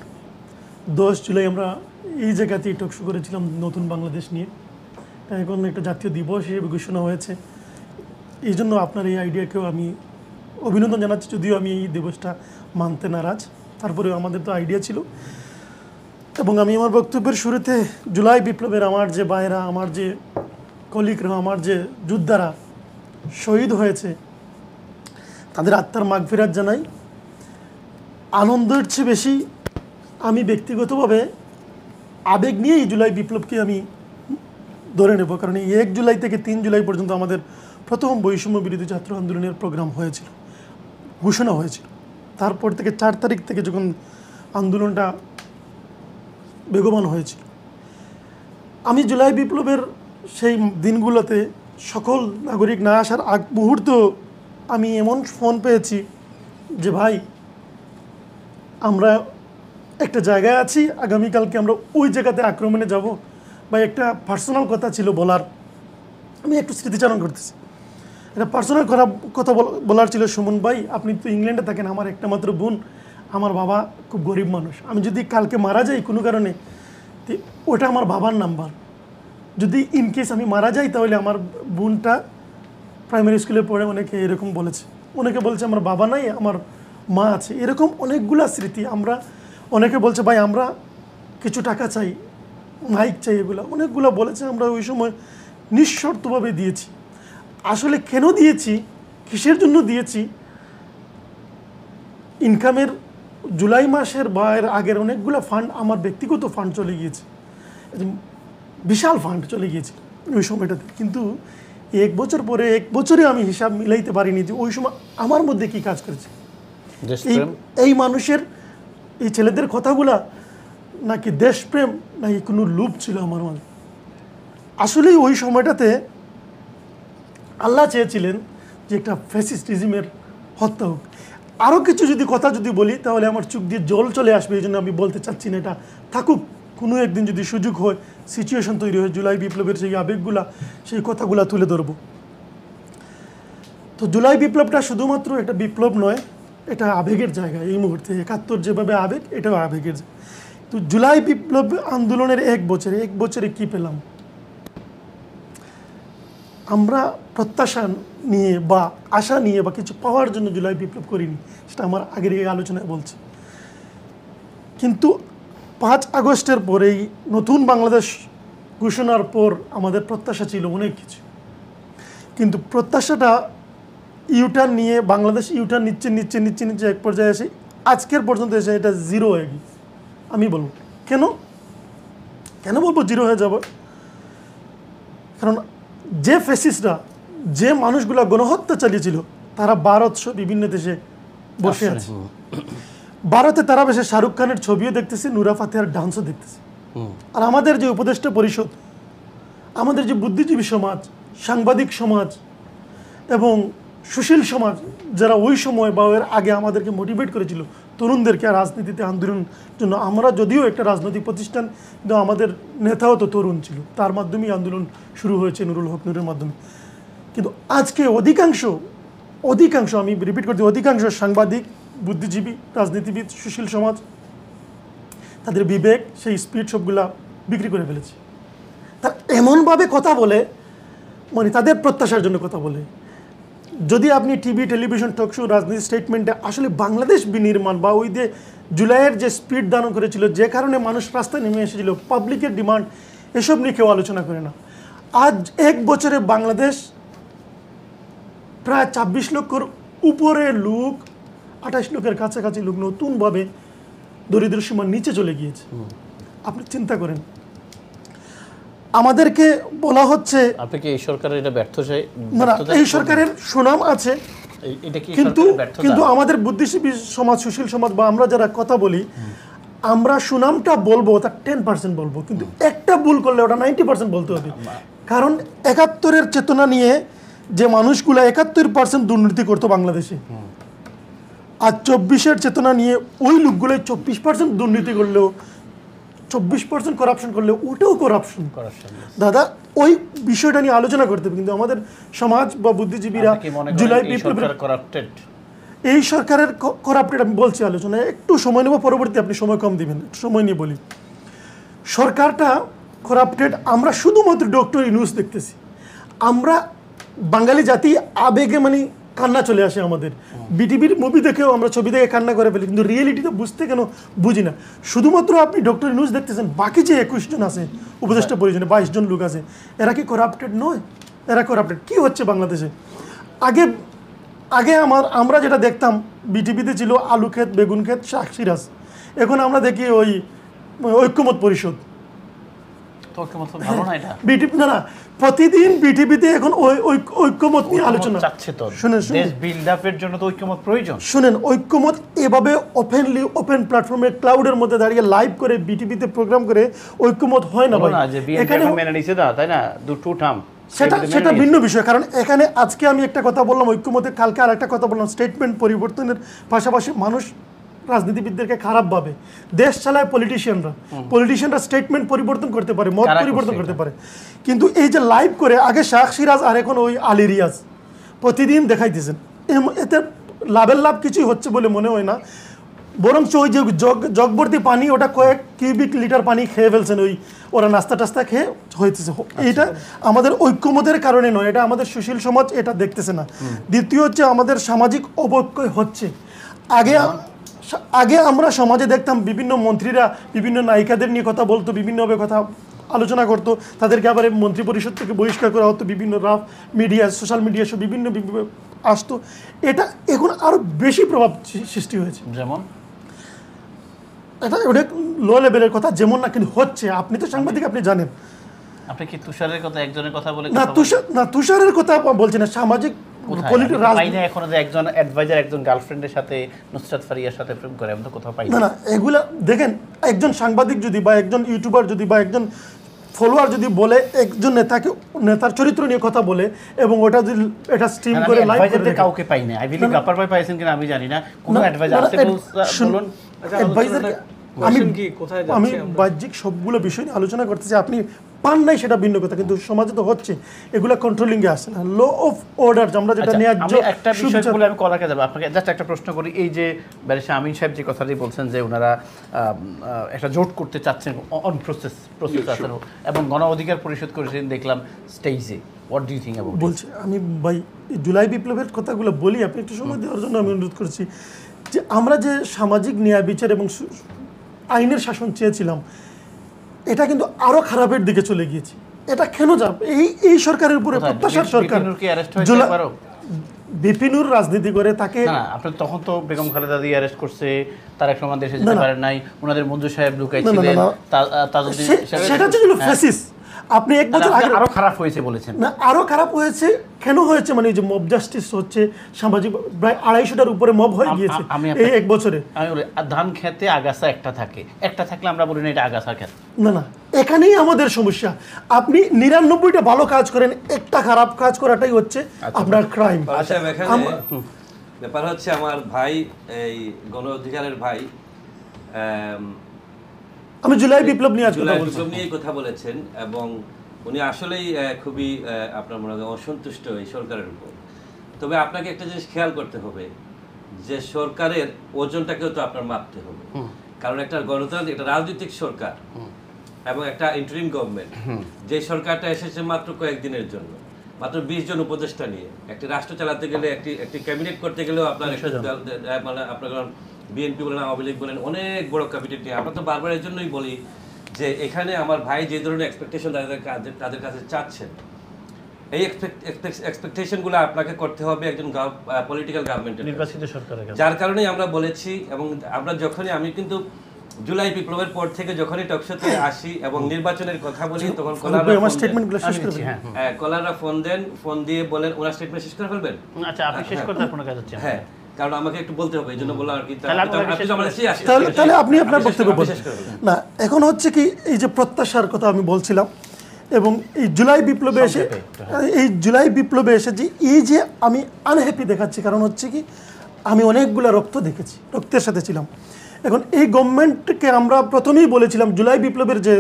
10 জুলাই আমরা এই জায়গাতেই টকশো করেছিলাম নতুন বাংলাদেশ নিয়ে, এখন একটা জাতীয় দিবস হিসেবে ঘোষণা হয়েছে। এই জন্য আপনার এই আইডিয়াকেও আমি অভিনন্দন জানাচ্ছি, যদিও আমি এই দিবসটা মানতে নারাজ, তারপরেও আমাদের তো আইডিয়া ছিল। এবং আমি আমার বক্তব্যের শুরুতে জুলাই বিপ্লবের আমার যে ভাইরা, আমার যে কলিগরা, আমার যে যোদ্ধারা শহীদ হয়েছে, তাদের আত্মার মাগফিরাত জানাই। আনন্দের চেয়ে বেশি আমি ব্যক্তিগতভাবে আবেগ নিয়ে এই জুলাই বিপ্লবকে আমি ধরে নেব, কারণ এই 1 জুলাই থেকে 3 জুলাই পর্যন্ত আমাদের প্রথম বৈষম্য বিরোধী ছাত্র আন্দোলনের প্রোগ্রাম হয়েছিল, ঘোষণা হয়েছিল। তারপর থেকে 4 তারিখ থেকে যখন আন্দোলনটা বেগবান হয়েছিল, আমি জুলাই বিপ্লবের সেই দিনগুলোতে সকল নাগরিক না আসার আগ মুহূর্ত আমি এমন ফোন পেয়েছি যে ভাই আমরা একটা জায়গায় আছি, আগামীকালকে আমরা ওই জায়গাতে আক্রমণে যাব, বা একটা পার্সোনাল কথা ছিল বলার, আমি একটু স্মৃতিচারণ করতেছি। এটা পার্সোনাল কথা বলার ছিল, সুমন ভাই আপনি তো ইংল্যান্ডে থাকেন, আমার একটা মাত্র বোন, আমার বাবা খুব গরিব মানুষ, আমি যদি কালকে মারা যাই কোনো কারণে, ওটা আমার বাবার নাম্বার, যদি ইনকেস আমি মারা যাই তাহলে আমার বোনটা প্রাইমারি স্কুলে পড়ে, অনেকে এরকম বলেছে, অনেকে বলছে আমার বাবা নাই আমার মা আছে, এরকম অনেকগুলা স্মৃতি। আমরা অনেকে বলছে ভাই আমরা কিছু টাকা চাই, মাইক চাই, এগুলো অনেকগুলো বলেছে, আমরা ওই সময় নিঃশর্তভাবে দিয়েছি। আসলে কেন দিয়েছি, কিসের জন্য দিয়েছি, ইনকামের জুলাই মাসের বা এর আগের অনেকগুলো ফান্ড আমার ব্যক্তিগত ফান্ড চলে গিয়েছে, বিশাল ফান্ড চলে গিয়েছিল ওই সময়টাতে। কিন্তু এক বছর পরে, এক বছরে আমি হিসাব মিলাইতে পারিনি যে ওই সময় আমার মধ্যে কি কাজ করেছে। এই মানুষের, এই ছেলেদের কথাগুলা নাকি দেশপ্রেম নাকি কোনো লোভ ছিল আমার মধ্যে। আসলেই ওই সময়টাতে আল্লাহ চেয়েছিলেন যে একটা ফ্যাসিস্টিজমের হত্যা হোক। আরও কিছু যদি কথা যদি বলি তাহলে আমার চোখ দিয়ে জল চলে আসবে, এই জন্য আমি বলতে চাচ্ছি না, এটা থাকুক, কোনো একদিন যদি সুযোগ হয়, সিচুয়েশন তৈরি হয়, জুলাই বিপ্লবের সেই আবেগগুলা, সেই কথাগুলা তুলে ধরবো। তো জুলাই বিপ্লবটা শুধুমাত্র একটা বিপ্লব নয়, এটা আবেগের জায়গা। এই মুহূর্তে 71 যেভাবে আবেগ, এটাও আবেগের জায়গা। তো জুলাই বিপ্লব আন্দোলনের এক বছরে কি পেলাম, আমরা প্রত্যাশা নিয়ে বা আশা নিয়ে বা কিছু পাওয়ার জন্য জুলাই বিপ্লব করিনি, সেটা আমার আগের এই আলোচনায় বলছি। কিন্তু 5 আগস্টের পরেই নতুন বাংলাদেশ ঘোষণার পর আমাদের প্রত্যাশা ছিল অনেক কিছু, কিন্তু প্রত্যাশাটা ইউটার্ন নিয়ে বাংলাদেশ ইউটার্ন নিচ্ছে এক পর্যায়ে এসে আজকের পর্যন্ত এসে এটা জিরো হয়ে গেছে। আমি বলবো কেন বলবো জিরো হয়ে যাব, কারণ যে ফ্যাসিস্টরা, যে মানুষগুলা গণহত্যা চালিয়েছিল, তারা ভারত বিভিন্ন দেশে বসে আছে। ভারতে তারা বসে শাহরুখ খানের ছবিও দেখতেছে, নুরা ফাতেহার ডান্সও দেখতেছে। আর আমাদের যে উপদেষ্টা পরিষদ, আমাদের যে বুদ্ধিজীবী সমাজ, সাংবাদিক সমাজ এবং সুশীল সমাজ, যারা ওই সময় বা এর আগে আমাদেরকে মোটিভেট করেছিল তরুণদেরকে রাজনীতিতে আন্দোলনের জন্য, আমরা যদিও একটা রাজনৈতিক প্রতিষ্ঠান, কিন্তু আমাদের নেতাও তো তরুণ ছিল, তার মাধ্যমেই আন্দোলন শুরু হয়েছে নুরুল হক নুরের মাধ্যমে। কিন্তু আজকে অধিকাংশ আমি রিপিট করছি, অধিকাংশ সাংবাদিক, বুদ্ধিজীবী, রাজনীতিবিদ, সুশীল সমাজ, তাদের বিবেক, সেই স্পিড সবগুলা বিক্রি করে ফেলেছে। তার এমনভাবে কথা বলে, মানে তাদের প্রত্যাশার জন্য কথা বলে। যদি আপনি টিভি, টেলিভিশন, টক শো, রাজনীতি স্টেটমেন্টে আসলে বাংলাদেশ বিনির্মাণ বা ওই যে জুলাইয়ের যে স্পিড দান করেছিল, যে কারণে মানুষ রাস্তায় নেমে এসেছিল, পাবলিকের ডিমান্ড, এসব নিয়ে কেউ আলোচনা করে না। আজ এক বছরে বাংলাদেশ প্রায় 26 লক্ষর উপরে লোক, 28 লক্ষের কাছাকাছি লোক নতুনভাবে দরিদ্র সীমার নিচে চলে গিয়েছে। আপনি চিন্তা করেন, আমাদেরকে বলা হচ্ছে আপনি কি এই সরকারের এটা ব্যর্থতা? না, এই সরকারের সুনাম আছে, কিন্তু আমাদের বুদ্ধিজীবী সমাজ, সুশীল সমাজ বা আমরা যারা কথা বলি, আমরা সুনামটা বলবো তার 10% বলবো, কিন্তু একটা ভুল করলে ওটা 90% বলতে হবে। কারণ 71-এর চেতনা নিয়ে যে মানুষগুলো 71% দুর্নীতি করতো বাংলাদেশে, আর 24-এর চেতনা নিয়ে ওই লোকগুলো 24% দুর্নীতি করলেও, 24% করাপশন করলে ওটাও করাপশন। দাদা, ওই বিষয়টা নিয়ে আলোচনা করতে হবে। কিন্তু আমাদের সমাজ বা বুদ্ধিজীবীরা জুলাই বিপ্লবের এই সরকারের করাপ্টেড, আমি বলছি আলোচনায় একটু সময় নেব, পরবর্তী আপনি সময় কম দিবেন, সময় নিয়ে বলি। সরকারটা করাপ্টেড, আমরা শুধুমাত্র ডক্টর ইউনূস দেখতেছি। আমরা বাঙালি জাতি আবেগে মানে কান্না চলে আসে আমাদের, বিটিভির মুভি দেখেও আমরা ছবি দেখে কান্না করে ফেলি, কিন্তু রিয়েলিটিটা বুঝতে কেন বুঝি না। শুধুমাত্র আপনি ডক্টর ইউনূস দেখতেছেন, বাকি যে 21 জন আছে উপদেষ্টা পরিজনে, 22 জন লোক আছে, এরা কি করাপ্টেড নয়? এরা করাপ্টেড। কি হচ্ছে বাংলাদেশে? আগে আমরা যেটা দেখতাম বিটিভিতে ছিল আলু ক্ষেত, বেগুন ক্ষেত, শাক সিরাজ, এখন আমরা দেখি ওই ঐক্যমত পরিষদ। তো ঐক্যমত ভালো না এটা বিটিভি না প্রতিদিন বিটিভিতে এখন ঐক্যমত নিয়ে আলোচনা চাচ্ছে তো শুনেন দেশ বিল্ড আপের জন্য তো ঐক্যমত প্রয়োজন। শুনেন ঐক্যমত এভাবে ওপেন প্ল্যাটফর্মে ক্লাউডের মধ্যে দাঁড়িয়ে লাইভ করে বিটিভিতে প্রোগ্রাম করে ঐক্যমত হয় না ভাই। যে বিএনপি মেনে নিছে না, তাই না, টু টার্ম সেটা ভিন্ন বিষয়। কারণ এখানে আজকে আমি একটা কথা বললাম ঐক্যমতে, কালকে আর একটা কথা বললাম। স্টেটমেন্ট পরিবর্তনের পাশাপাশি মানুষ রাজনীতিবিদদেরকে খারাপ ভাবে, দেশ চালায় পলিটিশিয়ানরা স্টেটমেন্ট পরিবর্তন করতে পারে, মত পরিবর্তন করতে পারে, কিন্তু এই যে লাইভ করে আগে শাহ সিরাজ আর এখন ওই আলী রিয়াজ প্রতিদিন দেখাইতেছেন, এতে লাভের লাভ কিছুই হচ্ছে বলে মনে হয় না। বরঞ্চ ওই যে জগভর্তি পানি ওটা কয়েক কিউবিক লিটার পানি খেয়ে ফেলছেন ওই ওরা নাস্তা টাস্তা খেয়ে হইতেছে। এটা আমাদের ঐক্যমতের কারণে নয়, এটা আমাদের সুশীল সমাজ এটা দেখতেছে না। দ্বিতীয় হচ্ছে আমাদের সামাজিক অবক্ষয় হচ্ছে। আগে আমরা সমাজে দেখতাম বিভিন্ন মন্ত্রীরা বিভিন্ন নায়িকাদের নিয়ে কথা বলতো, বিভিন্নভাবে কথা আলোচনা করতো, তাদেরকে আবার মন্ত্রী পরিষদ থেকে বহিষ্কার করা হতো, বিভিন্ন রাফ মিডিয়া সোশ্যাল মিডিয়া সব বিভিন্ন আসতো। এটা এখন আরো বেশি প্রভাব সৃষ্টি হয়েছে। যেমন এটা ওটা লো লেভেলের কথা, যেমন না কিন্তু হচ্ছে। আপনি তো সাংবাদিক, আপনি জানেন। আপনি কি তুষারের কথা একজনের কথা বলে না তুষারের কথা বলছি না, সামাজিক এখনো যে একজন অ্যাডভাইজার একজন গার্লফ্রেন্ডের সাথে নুসরাত ফারিয়ার সাথে প্রেম করে, আমি তো কোথাও পাই না। এগুলা দেখেন, একজন সাংবাদিক যদি বা একজন ইউটিউবার যদি বা একজন ফলোয়ার যদি বলে একজন নেতার চরিত্র নিয়ে কথা বলে এবং ওটা যদি এটা স্ট্রিম করে লাইভ করে, কাউকে পাই না। আই বিলিভ ব্যাপার ভাই পাইছেন কিনা আমি জানি না, কোন অ্যাডভাইজার আছে বলুন। অ্যাডভাইজার আমি বাহ্যিক সবগুলো বিষয় নিয়ে আলোচনা করতেছি, আপনি পান নাই সেটা ভিন্ন কথা, কিন্তু সমাজে তো হচ্ছে, এগুলা কন্ট্রোলিং এ আসে না। ল অফ অর্ডার আমরা যেটা নিয়ে একটা বিষয় বলে আমি কলাকে যাব, আপনাকে জাস্ট একটা প্রশ্ন করি। এই যে ব্যারিস্টার আমিন সাহেব যে কথাটি বলছেন যে ওনারা একটা জোট করতে চাচ্ছেন, অন প্রসেস আছেন এবং গণ অধিকার পরিষদ করেছেন দেখলাম স্টেজে, what do you think about? বলছি আমি ভাই জুলাই বিপ্লবের কথাগুলো বলি, আপনি একটু সময় দেওয়ার জন্য আমি অনুরোধ করছি। যে আমরা যে সামাজিক ন্যায় বিচার এবং আইনের শাসন চেয়েছিলাম, এটা কিন্তু আরো খারাপের দিকে চলে গিয়েছে। এটা কেন যাবে? এই সরকারের উপরে প্রত্যাশার সরকার। বিপিনুর রাজনীতি করে তাকে আপনি তখন তো বেগম খালেদা দিয়ে অ্যারেস্ট করছে, তার এক সময় দেশে যেতে পারেন নাই, ওনাদের মঞ্জু সাহেব লুকাইছিলেন, সেটা ছিল ফ্যাসিস। আপনি এক বছর আগে আরো খারাপ হয়েছে বলেছেন না, আরো খারাপ হয়েছে কেন হয়েছে? মানে যে মব জাস্টিস হচ্ছে, সামাজিক প্রায় 250টার উপরে মব হয়ে গিয়েছে এই এক বছরে। আমি বলি ধান খেতে আগাছা একটা থাকে, একটা থাকলে আমরা বলি না এটা আগাছা খেত। না এখানেই আমাদের সমস্যা। আপনি 99টা ভালো কাজ করেন, একটা খারাপ কাজ করাটাই হচ্ছে আপনার ক্রাইম। ব্যাপার হচ্ছে আমার ভাই এই গণ অধিকারের ভাই, আমি জুলাই বিপ্লব নিয়ে কথা বলেছেন এবং উনি আসলেই খুবই আপনার মনে হয় অসন্তুষ্ট এই সরকারের উপর। তবে আপনাকে একটা জিনিস খেয়াল করতে হবে যে সরকারের ওজনটাকেও তো আপনার মাপতে হবে, কারণ একটা গণতান্ত্রিক একটা রাজনৈতিক সরকার এবং একটা ইন্টারিম গভর্নমেন্ট, যে সরকারটা এসেছে মাত্র কয়েকদিনের জন্য, মাত্র 20 জন উপদেষ্টা নিয়ে একটি রাষ্ট্র চালাতে গেলে, একটি ক্যাবিনেট করতে গেলেও আপনার মানে আপনার বিএনপি বলেন, আওয়ামী লীগ বলেন, অনেক বড় ক্যাবিনেট নিয়ে। আমরা তো বারবার এর জন্যই বলি যে এখানে আমার ভাই যে ধরনের এক্সপেকটেশন তাদের কাছে চাচ্ছেন, এই এক্সপেকটেশনগুলো আপনাকে করতে হবে একজন পলিটিক্যাল গভর্নমেন্টের, নির্বাচিত সরকারের কাছে। যার কারণেই আমরা বলেছি এবং আমরা যখনই আমি কিন্তু জুলাই বিপ্লবের পর থেকে যখনই টকশোতে আসি এবং নির্বাচনের কথা বলি তখন কলাররা ফোন দিয়ে বলেন ওনার স্টেটমেন্ট শেষ করে ফেলবেন। আচ্ছা, আপনি শেষ করতে আপনার কাছে হচ্ছে। হ্যাঁ, কারণ আমাকে একটু বলতে হবে, এই জন্য বললাম আর কি। তাহলে আপনি আপনার বক্তব্য বলুন না। এখন হচ্ছে কি, এই যে প্রত্যাশার কথা আমি বলছিলাম এবং এই জুলাই বিপ্লবে এসে যে এই যে আমি আনহ্যাপি দেখাচ্ছি, কারণ হচ্ছে কি আমি অনেকগুলো রক্ত দেখেছি, রক্তের সাথে ছিলাম। এখন এই গভর্নমেন্টকে আমরা প্রথমেই বলেছিলাম, জুলাই বিপ্লবের যে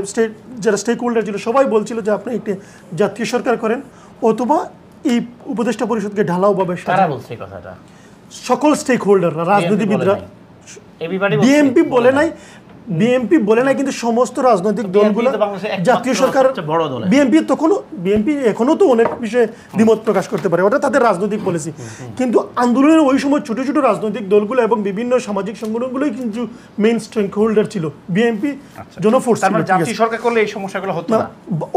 যারা স্টেক হোল্ডার ছিল সবাই বলছিল যে আপনি একটি জাতীয় সরকার করেন অথবা এই উপদেষ্টা পরিষদকে ঢালাওভাবে সকল স্টেক হোল্ডাররা, রাজনীতিবিদরা, বিএনপি বলে নাই, বিএনপি বলে নাই, কিন্তু সমস্ত রাজনৈতিক দলগুলো জাতীয় সরকার, বিএনপি এখনো তো অনেক বিষয়ে দ্বিমত প্রকাশ করতে পারে, ওটা তাদের রাজনৈতিক পলিসি। কিন্তু আন্দোলনের ওই সময় ছোট ছোট রাজনৈতিক দলগুলো এবং বিভিন্ন সামাজিক সংগঠনগুলোই কিন্তু মেইন স্টেক হোল্ডার ছিল। বিএনপি জনফোর্স জাতীয় সরকার করলে এই সমস্যাগুলো হতো না,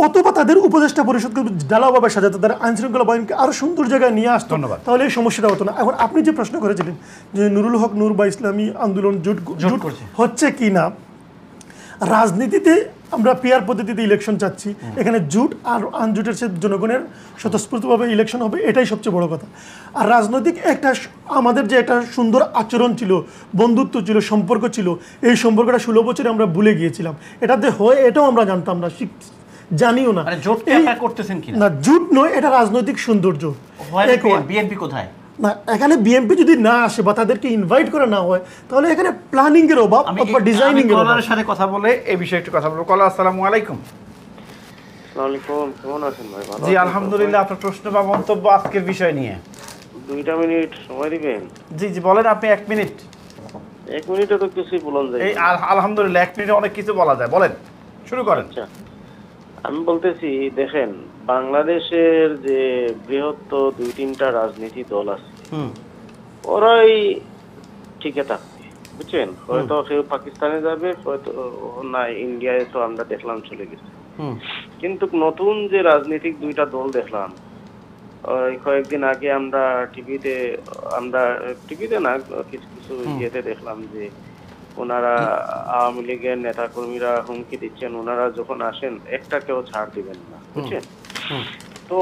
অথবা তাদের উপদেষ্টা পরিষদকে ঢালাওভাবে সাজাতে, তাদের আইন শৃঙ্খলা বাহিনীকে আরো সুন্দর জায়গায় নিয়ে আসতো, তাহলে এই সমস্যাটা হতো না। এখন আপনি যে প্রশ্ন করেছিলেন যে নুরুল হক নূর বা ইসলামী আন্দোলন জোট হচ্ছে কি না, রাজনীতিতে আমরা পেয়ার পদ্ধতিতে ইলেকশন চাচ্ছি, এখানে জুট আর আনজুটের সাথে জনগণের স্বতঃস্ফূর্তভাবে ইলেকশন হবে, এটাই সবচেয়ে বড় কথা। আর রাজনৈতিক একটা আমাদের যে একটা সুন্দর আচরণ ছিল, বন্ধুত্ব ছিল, সম্পর্ক ছিল, এই সম্পর্কটা 16 বছরে আমরা ভুলে গিয়েছিলাম। এটাতে হয় এটাও আমরা জানতাম না, জানিও না। মানে জোটটা আপনারা করতেছেন কিনা? না, জুট নয়, এটা রাজনৈতিক সৌন্দর্য। বিএনপি কোথায়? না, এখানে বিএনপি যদি না আসে বা তাদেরকে ইনভাইট করা না হয়, তাহলে এখানে প্ল্যানিং এর অভাব অথবা ডিজাইনিং এর অভাব। কলারের সাথে কথা বলে এই বিষয়ে একটু কথা বলবো। কলার, আসসালামু আলাইকুম। আসসালামু কেমন আছেন ভাই? ভালো জি আছেন? আলহামদুলিল্লাহ। আপনার প্রশ্ন বা মন্তব্য আজকের বিষয় নিয়ে। 2 মিনিট সময় দিবেন? জি জি বলেন, আপনি 1 মিনিট। 1 মিনিটে তো কিছুই বলুন যায়। এই আলহামদুলিল্লাহ 1 মিনিটে অনেক কিছু বলা যায়, বলেন, শুরু করেন। আচ্ছা, আমি বলতেছি দেখেন, বাংলাদেশের যে বৃহত্তর 2-3টা রাজনীতি দল আছে, ওরাই ঠিকই থাকবে, বুঝছেন? হয়তো কেউ পাকিস্তানে যাবে, হয়তো না ইন্ডিয়ায়, তো আমরা দেখলাম চলে গেছে। কিন্তু নতুন যে রাজনৈতিক 2টা দল দেখলাম, ওই কয়েকদিন আগে আমরা টিভিতে না কিছু কিছু ইয়েতে দেখলাম যে ওনারা আওয়ামী লীগের নেতা কর্মীরা হুমকি দিচ্ছেন, ওনারা যখন আসেন একটাকেও ছাড় দিবেন না, বুঝছেন? তো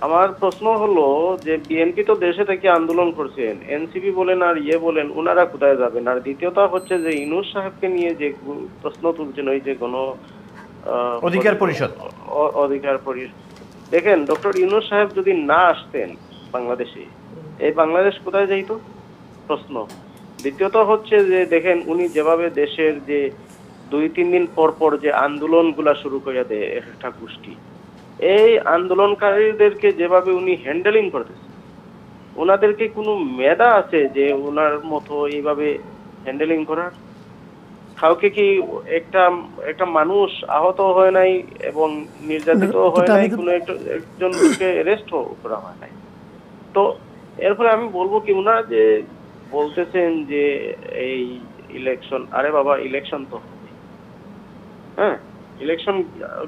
আমার প্রশ্ন হলো যে বিএনপি তো দেশে থেকে আন্দোলন করছেন, এনসিপি বলেন আর বলেন, ওনারা কোথায় যাবেন? আর দ্বিতীয়টা হচ্ছে যে ইউনূস সাহেবকে নিয়ে যে প্রশ্ন তুলছেন, ওই যে অধিকার পরিষদ, দেখেন ডক্টর ইউনূস সাহেব যদি না আসতেন বাংলাদেশে, এই বাংলাদেশ কোথায় যাইতো? প্রশ্ন। দ্বিতীয়ত হচ্ছে যে দেখেন, উনি যেভাবে দেশের যে 2-3 দিন পর পর যে আন্দোলনগুলা শুরু করে দেয় একটা গোষ্ঠী, এই আন্দোলনকারীদেরকে যেভাবে উনি হ্যান্ডেলিং করতেছে, ওনাদেরকে কোনো মেধা আছে যে ওনার মতো এইভাবে হ্যান্ডেলিং করার? কাউকে কি একটা মানুষ আহত হয় নাই এবং নির্যাতিত হয় নাই, কোনো একজনকে অ্যারেস্টও করা হয় নাই। তো এর ফলে আমি বলবো কি, ওনারা যে বলতেছেন যে এই ইলেকশন, আরে বাবা ইলেকশন তো হবে, হ্যাঁ, ইলেকশন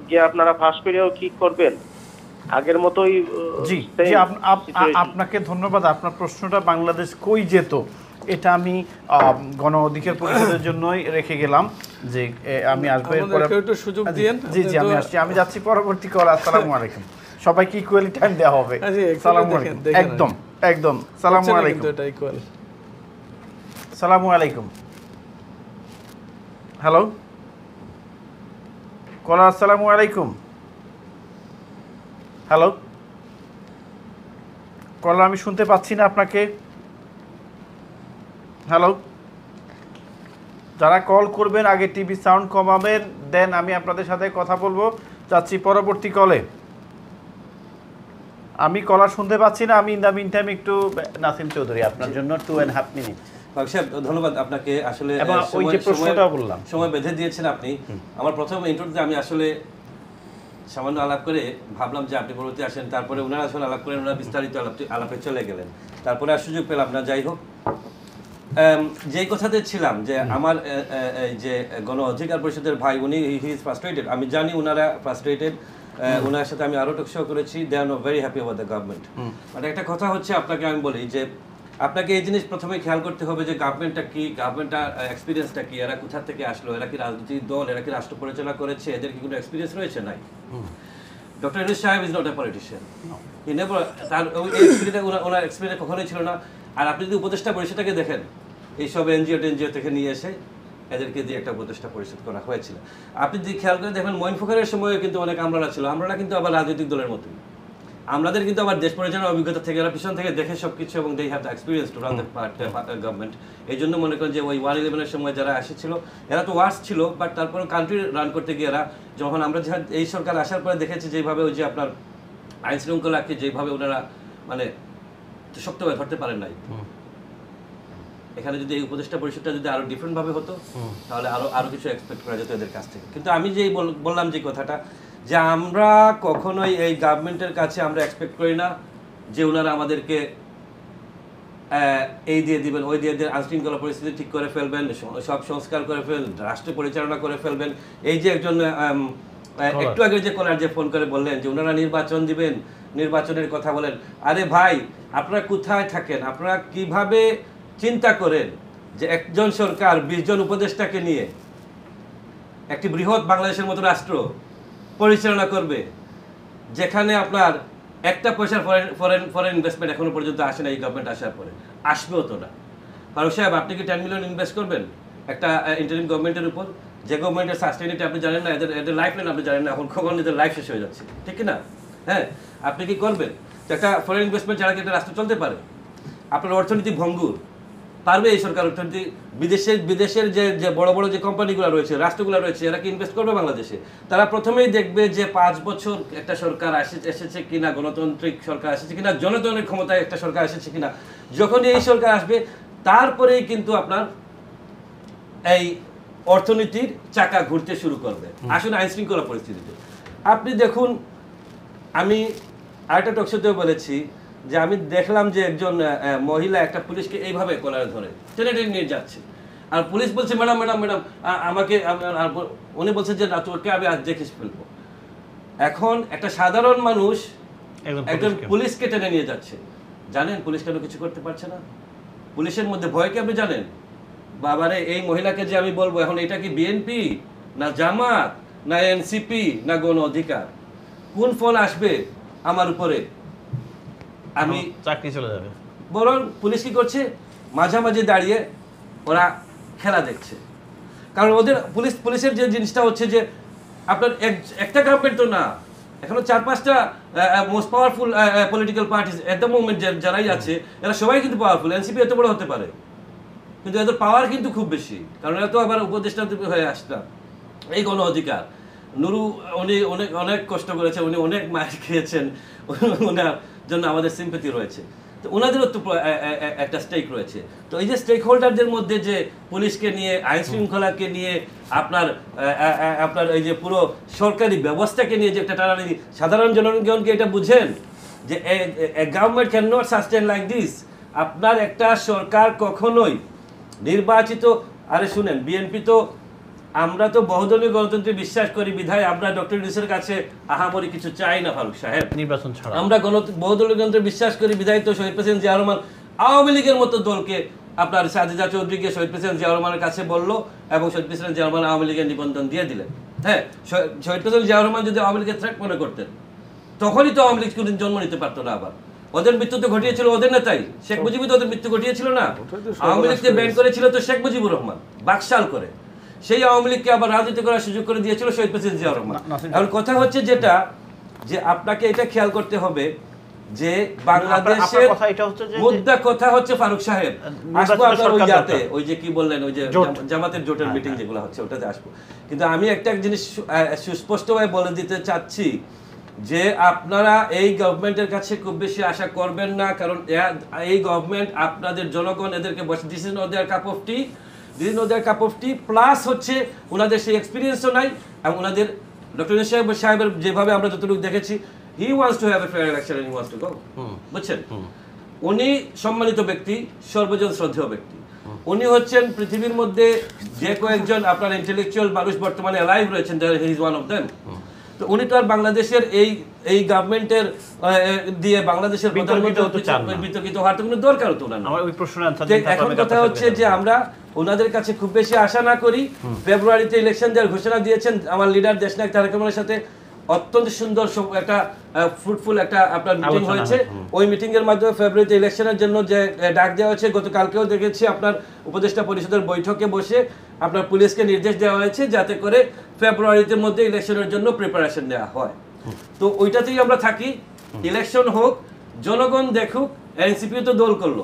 গিয়ে আপনারা পাস করেও কি করবেন? আগের মতোই। জি জি, আপনাকে ধন্যবাদ। আপনার প্রশ্নটা বাংলাদেশ কই যেত, এটা আমি গণ অধিকার পরিষদের জন্যই রেখে গেলাম যে আমি আসবো এরপরে। একটু সুযোগ দিয়েন। জি জি, আমি আসছি, আমি যাচ্ছি পরবর্তী কল। আসসালামু আলাইকুম। সবাইকে ইকুয়ালি টাইম দেওয়া হবে। সালামু আলাইকুম। একদম একদম। সালামু আলাইকুম। এটা ইকুয়াল। সালামু আলাইকুম। হ্যালো কলার, আসসালামু আলাইকুম। হ্যালো কলার, আমি শুনতে পাচ্ছি না আপনাকে। হ্যালো, যারা কল করবেন আগে টিভি সাউন্ড কমাবেন, দেন আমি আপনাদের সাথে কথা বলবো। যাচ্ছি পরবর্তী কলে। আমি কলার শুনতে পাচ্ছি না। আমি ইন দ্য মিন টাইম একটু নাসিম চৌধুরী আপনার জন্য 2.5 মিনিট। সাহেব ধন্যবাদ আপনাকে। আসলে ওই যে প্রশ্নটা বললাম, সময় বেঁধে দিয়েছেন আপনি। আমার প্রথম ইন্টারভিউতে আমি আসলে সামান্য আলাপ করে ভাবলাম যে আপনি পরবর্তী আসেন, তারপরে ওনারা আসলে আলাপ করেন, ওনারা বিস্তারিত আলাপে চলে গেলেন, তারপরে আর সুযোগ পেলাম না। যাই হোক, যেই কথাতে ছিলাম যে আমার যে গণ অধিকার পরিষদের ভাই, উনি হি ইজ ফ্রাস্ট্রেটেড। আমি জানি ওনারা ফ্রাস্ট্রেটেড, ওনার সাথে আমি আরও টকশো করেছি। They are not very happy about the government. But একটা কথা হচ্ছে, আপনাকে আমি বলি যে আপনাকে এই জিনিস প্রথমে খেয়াল করতে হবে যে গভর্নমেন্টটা কি, গভর্নমেন্টটার এক্সপিরিয়েন্সটা কি, এরা কোথা থেকে আসলো, এরা কি রাজনৈতিক দল, এরা কি রাষ্ট্র পরিচালনা করেছে, এদের কি কোনো এক্সপিরিয়েন্স রয়েছে? নাই। ডক্টর ইউনূস সাহেব ইজ নট এ পলিটিশিয়ান। তার ওনার এক্সপিরিয়েন্স কখনোই ছিল না। আর আপনি যদি উপদেষ্টা পরিষদটাকে দেখেন, এইসব এনজিও থেকে নিয়ে এসে এদেরকে দিয়ে একটা উপদেষ্টা পরিষদ করা হয়েছিল। আপনি যদি খেয়াল করে দেখবেন, মঈন ফখরের সময়ও কিন্তু অনেক আমলারা ছিল। আমলারা কিন্তু আবার রাজনৈতিক দলের মতোই, আমাদের কিন্তু আবার দেশ পরিচালনার অভিজ্ঞতা থেকে, এরা পিছন থেকে দেখে সবকিছু, এবং they have the experience to run the government. এই জন্য মনে করেন যে ওই 111-এর সময় যারা এসেছিল, এরা তো ওয়ার্স ছিল, বাট তারপরে কান্ট্রি রান করতে গিয়ে এরা, যখন আমরা এই সরকার আসার পরে দেখেছি যেভাবে ওই যে আপনার আইন শৃঙ্খলাকে যেভাবে ওনারা মানে শক্তভাবে ধরতে পারেন নাই, এখানে যদি এই উপদেষ্টা পরিষদটা যদি আরো ডিফারেন্ট ভাবে হতো, তাহলে আরো কিছু এক্সপেক্ট করা যেত এদের কাছ থেকে। কিন্তু আমি যেই বললাম যে কথাটা, যে আমরা কখনোই এই গভর্নমেন্টের কাছে আমরা এক্সপেক্ট করি না যে ওনারা আমাদেরকে এই দিয়ে দিবেন, ওই দিয়ে আইনশৃঙ্খলা পরিস্থিতি ঠিক করে ফেলবেন, সব সংস্কার করে ফেলবেন, রাষ্ট্র পরিচালনা করে ফেলবেন। এই যে একজন একটু আগে যে কলার যে ফোন করে বললেন যে ওনারা নির্বাচন দিবেন, নির্বাচনের কথা বলেন, আরে ভাই আপনারা কোথায় থাকেন? আপনারা কিভাবে চিন্তা করেন যে একজন সরকার 20 জন উপদেষ্টাকে নিয়ে একটি বৃহৎ বাংলাদেশের মতো রাষ্ট্র পরিচালনা করবে যেখানে আপনার একটা পয়সার ফরেন ইনভেস্টমেন্ট এখনো পর্যন্ত আসে না এই গভর্নমেন্ট আসার পরে, আসবেও তো না। ফারুক সাহেব, আপনি কি 10 মিলিয়ন ইনভেস্ট করবেন একটা ইন্টারিম গভর্নমেন্টের উপর, যে গভর্নমেন্টের সাস্টেনিটি আপনি জানেন না, এদের লাইফ লাইন আপনি জানেন না, এখন কখন এদের লাইফ শেষ হয়ে যাচ্ছে, ঠিক না? হ্যাঁ, আপনি কি করবেন? তো একটা ফরেন ইনভেস্টমেন্ট ছাড়া কি একটা রাষ্ট্র চলতে পারে? আপনার অর্থনীতি ভঙ্গুর, পারবে এই সরকার অর্থনীতি? বিদেশের যে বড় বড় যে কোম্পানিগুলো রয়েছে, রাষ্ট্রগুলো রয়েছে, এরা কি ইনভেস্ট করবে বাংলাদেশে? তারা প্রথমেই দেখবে যে 5 বছর একটা সরকার এসেছে কিনা, গণতান্ত্রিক সরকার এসেছে কিনা, জনগণের ক্ষমতায় একটা সরকার এসেছে কিনা। যখনই এই সরকার আসবে তারপরেই কিন্তু আপনার এই অর্থনীতির চাকা ঘুরতে শুরু করবে। আসুন আইন শৃঙ্খলা পরিস্থিতিতে আপনি দেখুন, আমি আরেকটা টকশোতেও বলেছি যে আমি দেখলাম যে একজন মহিলা একটা পুলিশকে এইভাবে কলারে ধরে টেনে টেনে নিয়ে যাচ্ছে, আর পুলিশ বলছে ম্যাডাম ম্যাডাম ম্যাডাম আমাকে, উনি বলছে যে না, তোকে আমি আজ দেখে ফেলবো। এখন একটা সাধারণ মানুষ একজন পুলিশকে টেনে নিয়ে যাচ্ছে, জানেন পুলিশ কেন কিছু করতে পারছে না? পুলিশের মধ্যে ভয় কি আপনি জানেন? বাবারে, এই মহিলাকে যে আমি বলবো এখন এটা কি বিএনপি না জামাত না এনসিপি না গণ অধিকার, কোন ফল আসবে আমার উপরে? আমি চাকরি চলে যাবে। বরং পুলিশ কি করছে, মাঝামাঝি দাঁড়িয়ে ওরা খেলা দেখছে। কারণ ওদের পুলিশের যে জিনিসটা হচ্ছে যে আপনার একটা গভর্নমেন্ট তো না, এখনো 4-5টা most powerful political parties at the moment যারাই আছে, এরা সবাই কিন্তু পাওয়ারফুল। এনসিপি এত বড় হতে পারে কিন্তু এদের পাওয়ার কিন্তু খুব বেশি, কারণ এরা তো আবার উপদেষ্টা হয়ে আসতাম। এই গণ অধিকার নুরু উনি অনেক কষ্ট করেছে, উনি অনেক মার খেয়েছেন, ওনার জন্য আমাদের সিম্পেথি রয়েছে। তো ওনাদেরও তো একটা স্টেক রয়েছে। তো এই যে স্টেক হোল্ডারদের মধ্যে যে পুলিশকে নিয়ে, আইন শৃঙ্খলাকে নিয়ে, আপনার এই যে পুরো সরকারি ব্যবস্থাকে নিয়ে যে একটা টানাটানি, সাধারণ জনগণকে এটা বুঝেন যে government can not sustain like this. আপনার একটা সরকার কখনোই নির্বাচিত, আরে শুনেন, বিএনপি তো, আমরা তো বহুদলীয় গণতন্ত্রে বিশ্বাস করি বিধায় আমরা ডক্টর ইউনূসের কাছে আহামরি কিছু চাই না ফারুক সাহেব, নির্বাচন ছাড়া। আমরা বহুদলীয় গণতন্ত্রে বিশ্বাস করি বিধায় তো শহীদ প্রেসিডেন্ট জিয়া রহমান আওয়ামী লীগের মতো দলকে আপনার সাজিদা চৌধুরীকে শহীদ প্রেসিডেন্ট জিয়া রহমানের কাছে বললো এবং শহীদ প্রেসিডেন্ট জিয়া রহমান আওয়ামী লীগের নিবন্ধন দিয়ে দিলেন। হ্যাঁ, শহীদ প্রেসিডেন্ট জিয়া রহমান যদি আওয়ামী লীগের থ্রেট মনে করতেন তখনই তো আওয়ামী লীগ কোনদিন জন্ম নিতে পারতো না। আবার ওদের মৃত্যু তো ঘটিয়েছিল ওদের নেতাই, শেখ মুজিবুর তো ওদের মৃত্যু ঘটিয়েছিল না? আওয়ামী লীগকে ব্যান করেছিল তো শেখ মুজিবুর রহমান বাকশাল করে, সেই আওয়ামী লীগকে আবার রাজনীতি করার সুযোগ করে দিয়েছিল শহীদ প্রেসিডেন্ট জিয়া রহমান। এখন কথা হচ্ছে যেটা, যে আপনাকে এটা খেয়াল করতে হবে যে বাংলাদেশের মুদ্রা কথা হচ্ছে ফারুক সাহেব, আসবো আপনার ওই ইয়াতে, ওই যে কি বললেন, ওই যে জামাতের জোটের মিটিং যেগুলো হচ্ছে ওটাতে আসবো। কিন্তু আমি একটা জিনিস সুস্পষ্টভাবে বলে দিতে চাচ্ছি যে আপনারা এই গভর্নমেন্টের কাছে খুব বেশি আশা করবেন না, কারণ এই গভর্নমেন্ট আপনাদের জনগণ এদেরকে বসে, this is not their cup of tea, this is not their cup of tea. Plus হচ্ছে ওনাদের সেই এক্সপিরিয়েন্সও নাই, এবং ওনাদের ডক্টর ইউনূস সাহেবের যেভাবে আমরা যতটুকু দেখেছি, he wants to have a fair election and he wants to go, বুঝছেন? উনি সম্মানিত ব্যক্তি, সর্বজন শ্রদ্ধেয় ব্যক্তি, উনি হচ্ছেন পৃথিবীর মধ্যে যে কয়েকজন আপনার ইন্টেলেকচুয়াল মানুষ বর্তমানে লাইভ রয়েছেন, he is one of them. তো উনি তো আর বাংলাদেশের এই গভর্নমেন্টের দিয়ে বাংলাদেশের বিতর্কিত হওয়ার তো কোনো দরকার হতো না। এখন কথা হচ্ছে যে আমরা ওনাদের কাছে খুব বেশি আশা না করি। ফেব্রুয়ারিতে ইলেকশন দেওয়ার ঘোষণা দিয়েছেন আমার লিডার দেশনায়ক তারেক রহমানের সাথে, অত্যন্ত সুন্দর একটা ফ্রুটফুল একটা আপনার মিটিং হয়েছে। ওই মিটিং এর মাধ্যমে ফেব্রুয়ারিতে ইলেকশনের জন্য যে ডাক দেওয়া হয়েছে, গতকালকেও দেখেছি আপনার উপদেষ্টা পরিষদের বৈঠকে বসে আপনার পুলিশকে নির্দেশ দেওয়া হয়েছে যাতে করে ফেব্রুয়ারিতে মধ্যে ইলেকশনের জন্য প্রিপারেশন নেওয়া হয়। তো ওইটাতেই আমরা থাকি, ইলেকশন হোক, জনগণ দেখুক। এনসিপি তো দল করলো,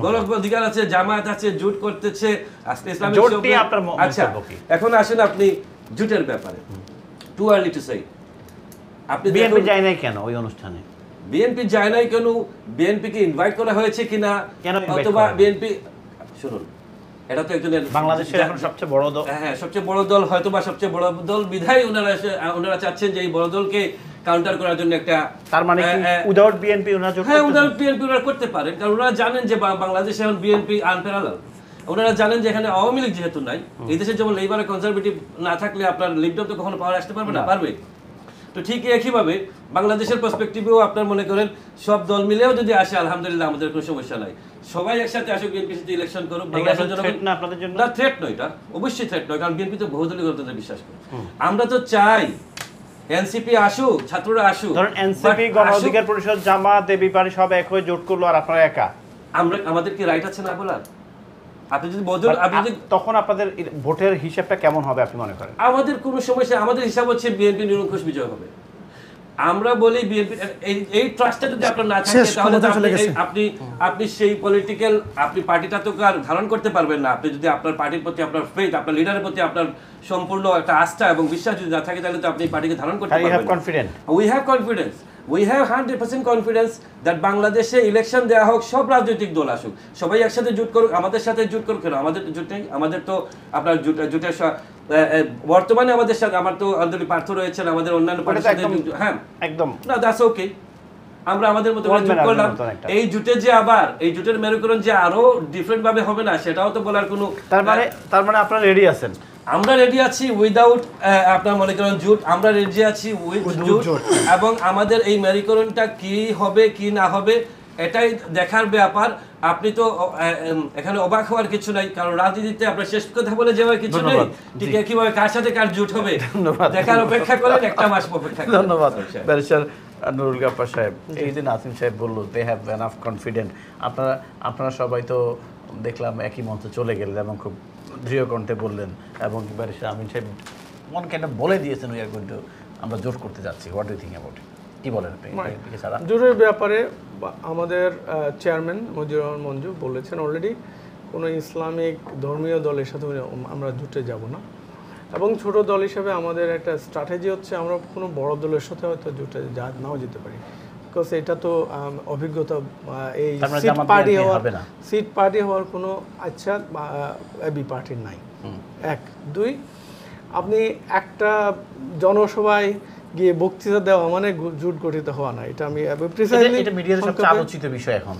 গণ অধিকার আছে, জামায়াত আছে, জোট করতেছে, আচ্ছা এখন আসেন আপনি জোটের ব্যাপারে। টু আর্লি টু সে, আপনি বিএনপি যায় নাই কেন ওই অনুষ্ঠানে? বিএনপি যায় নাই কেন? বিএনপিকে ইনভাইট করা হয়েছে কিনা, অথবা বিএনপি, শুনুন, এটা তো একজনের বাংলাদেশের এখন সবচেয়ে বড় দল, হ্যাঁ সবচেয়ে বড় দল, হয়তো বা সবচেয়ে বড় দল বিধায় ওনারা চাচ্ছেন যে এই বড় দলকে কাউন্টার করার জন্য একটা, তার মানে উইদাউট বিএনপি ওনারা জোট, হ্যাঁ উইদাউট বিএনপি ওনারা করতে পারেন, কারণ ওনারা জানেন যে বাংলাদেশে এখন বিএনপি আনপ্যারালাল। ওনারা জানেন যে এখানে আওয়ামী লীগ যেহেতু নাই, এই দেশে যেমন লেবার কনজারভেটিভ না থাকলে আপনার লিডার তো কখনো পাওয়ার আসতে পারবে না, পারবে? তো ঠিক একইভাবে বাংলাদেশের পার্সপেক্টিভেও আপনার মনে করেন সব দল মিলেও যদি আসে আলহামদুলিল্লাহ আমাদের কোনো সমস্যা নাই, সবাই একসাথে আসুক, বিএনপির সাথে ইলেকশন করুক, বাংলাদেশের জন্য না আপনাদের জন্য না থ্রেট নয়, এটা অবশ্যই থ্রেট নয়, কারণ বিএনপি তো বহুদলীয় গণতন্ত্রে বিশ্বাস করে। আমরা তো চাই এনসিপি আসুক, ছাত্ররা আসুক, ধরেন এনসিপি, গণ অধিকার পরিষদ, জামাত, এবি পার্টি সব এক হয়ে জোট করলো আর আপনারা একা, আমাদের কি রাইট আছে না বলার? আপনি যদি বদল, আপনি যদি তখন আপনাদের ভোটের হিসাবটা কেমন হবে আপনি মনে করেন? আমাদের কোনো সমস্যা, আমাদের হিসাব হচ্ছে বিএনপি নিরঙ্কুশ বিজয় হবে। আমরা বলি বিএনপি এই ট্রাস্টটা যদি আপনার না থাকে তাহলে আপনি সেই পলিটিক্যাল আপনি পার্টিটা তো আর ধারণ করতে পারবেন না। আপনি যদি আপনার পার্টির প্রতি আপনার ফেথ, আপনার লিডারের প্রতি আপনার সম্পূর্ণ একটা আস্থা এবং বিশ্বাস যদি না থাকে তাহলে তো আপনি পার্টিকে ধারণ করতে পারবেন না। We have confidence, we have 100% confidence that বাংলাদেশে ইলেকশন দেওয়া হোক, সব রাজনৈতিক দল আসুক, সবাই একসাথে জোট করুক, আমাদের সাথে জোট করুক। কেন আমাদের জোট নেই? আমাদের তো আপনার জোটের বর্তমানে আমাদের সাথে আমার তো আন্দোলন পার্থ রয়েছেন, আমাদের অন্যান্য পার্টির সাথে, হ্যাঁ একদম না, দ্যাটস ওকে, আমরা আমাদের মতো জোট করলাম। এই জোটে যে আবার এই জোটের মেরুকরণ যে আরো ডিফারেন্ট ভাবে হবে না সেটাও তো বলার কোনো, তার মানে আপনারা রেডি আছেন? আমরা রেডি আছি উইদাউট আপনার মনে করেন জোট, আমরা রেডি আছি উইথ জোট, এবং আমাদের এই মেরুকরণটা কি হবে কি না হবে এটাই দেখার ব্যাপার। আপনি তো এখানে অবাক হওয়ার কিছু নাই, কারণ রাজনীতিতে আপনার শেষ কথা বলে যাওয়ার কিছু নেই। ঠিক কিভাবে কার সাথে কার জোট হবে দেখার অপেক্ষা করেন, একটা মাস অপেক্ষা করেন। ধন্যবাদ ব্যারিস্টার নুরুল গাফফার সাহেব। এই যে নাসিম সাহেব বললো দে হ্যাভ এনাফ কনফিডেন্ট, আপনারা সবাই তো দেখলাম একই মঞ্চে চলে গেলেন এবং খুব দৃঢ় কণ্ঠে বললেন, এবং ব্যারিস্টার আমিন সাহেব মন কেন বলে দিয়েছেন উই আর গোইং টু, আমরা জোট করতে যাচ্ছি। What do you think about it? কি বলেন আপনি? জোটের ব্যাপারে আমাদের চেয়ারম্যান মজিবুর রহমান মঞ্জু বলেছেন অলরেডি, কোনো ইসলামিক ধর্মীয় দলের সাথে আমরা জোটে যাব না, এবং ছোট দল হিসেবে আমাদের একটা স্ট্র্যাটেজি হচ্ছে আমরা কোনো বড় দলের সাথে হয়তো জোটে নাও যেতে পারি, বিকজ এটা তো অভিজ্ঞতা, এই সিট পার্টি হওয়ার কোনো আচ্ছা এবি পার্টির নাই। এক, দুই, আপনি একটা জনসভায় গিয়ে বক্তৃতা দেওয়া মানে জোট গঠিত হওয়া না, এটা আমি আলোচিত বিষয় এখন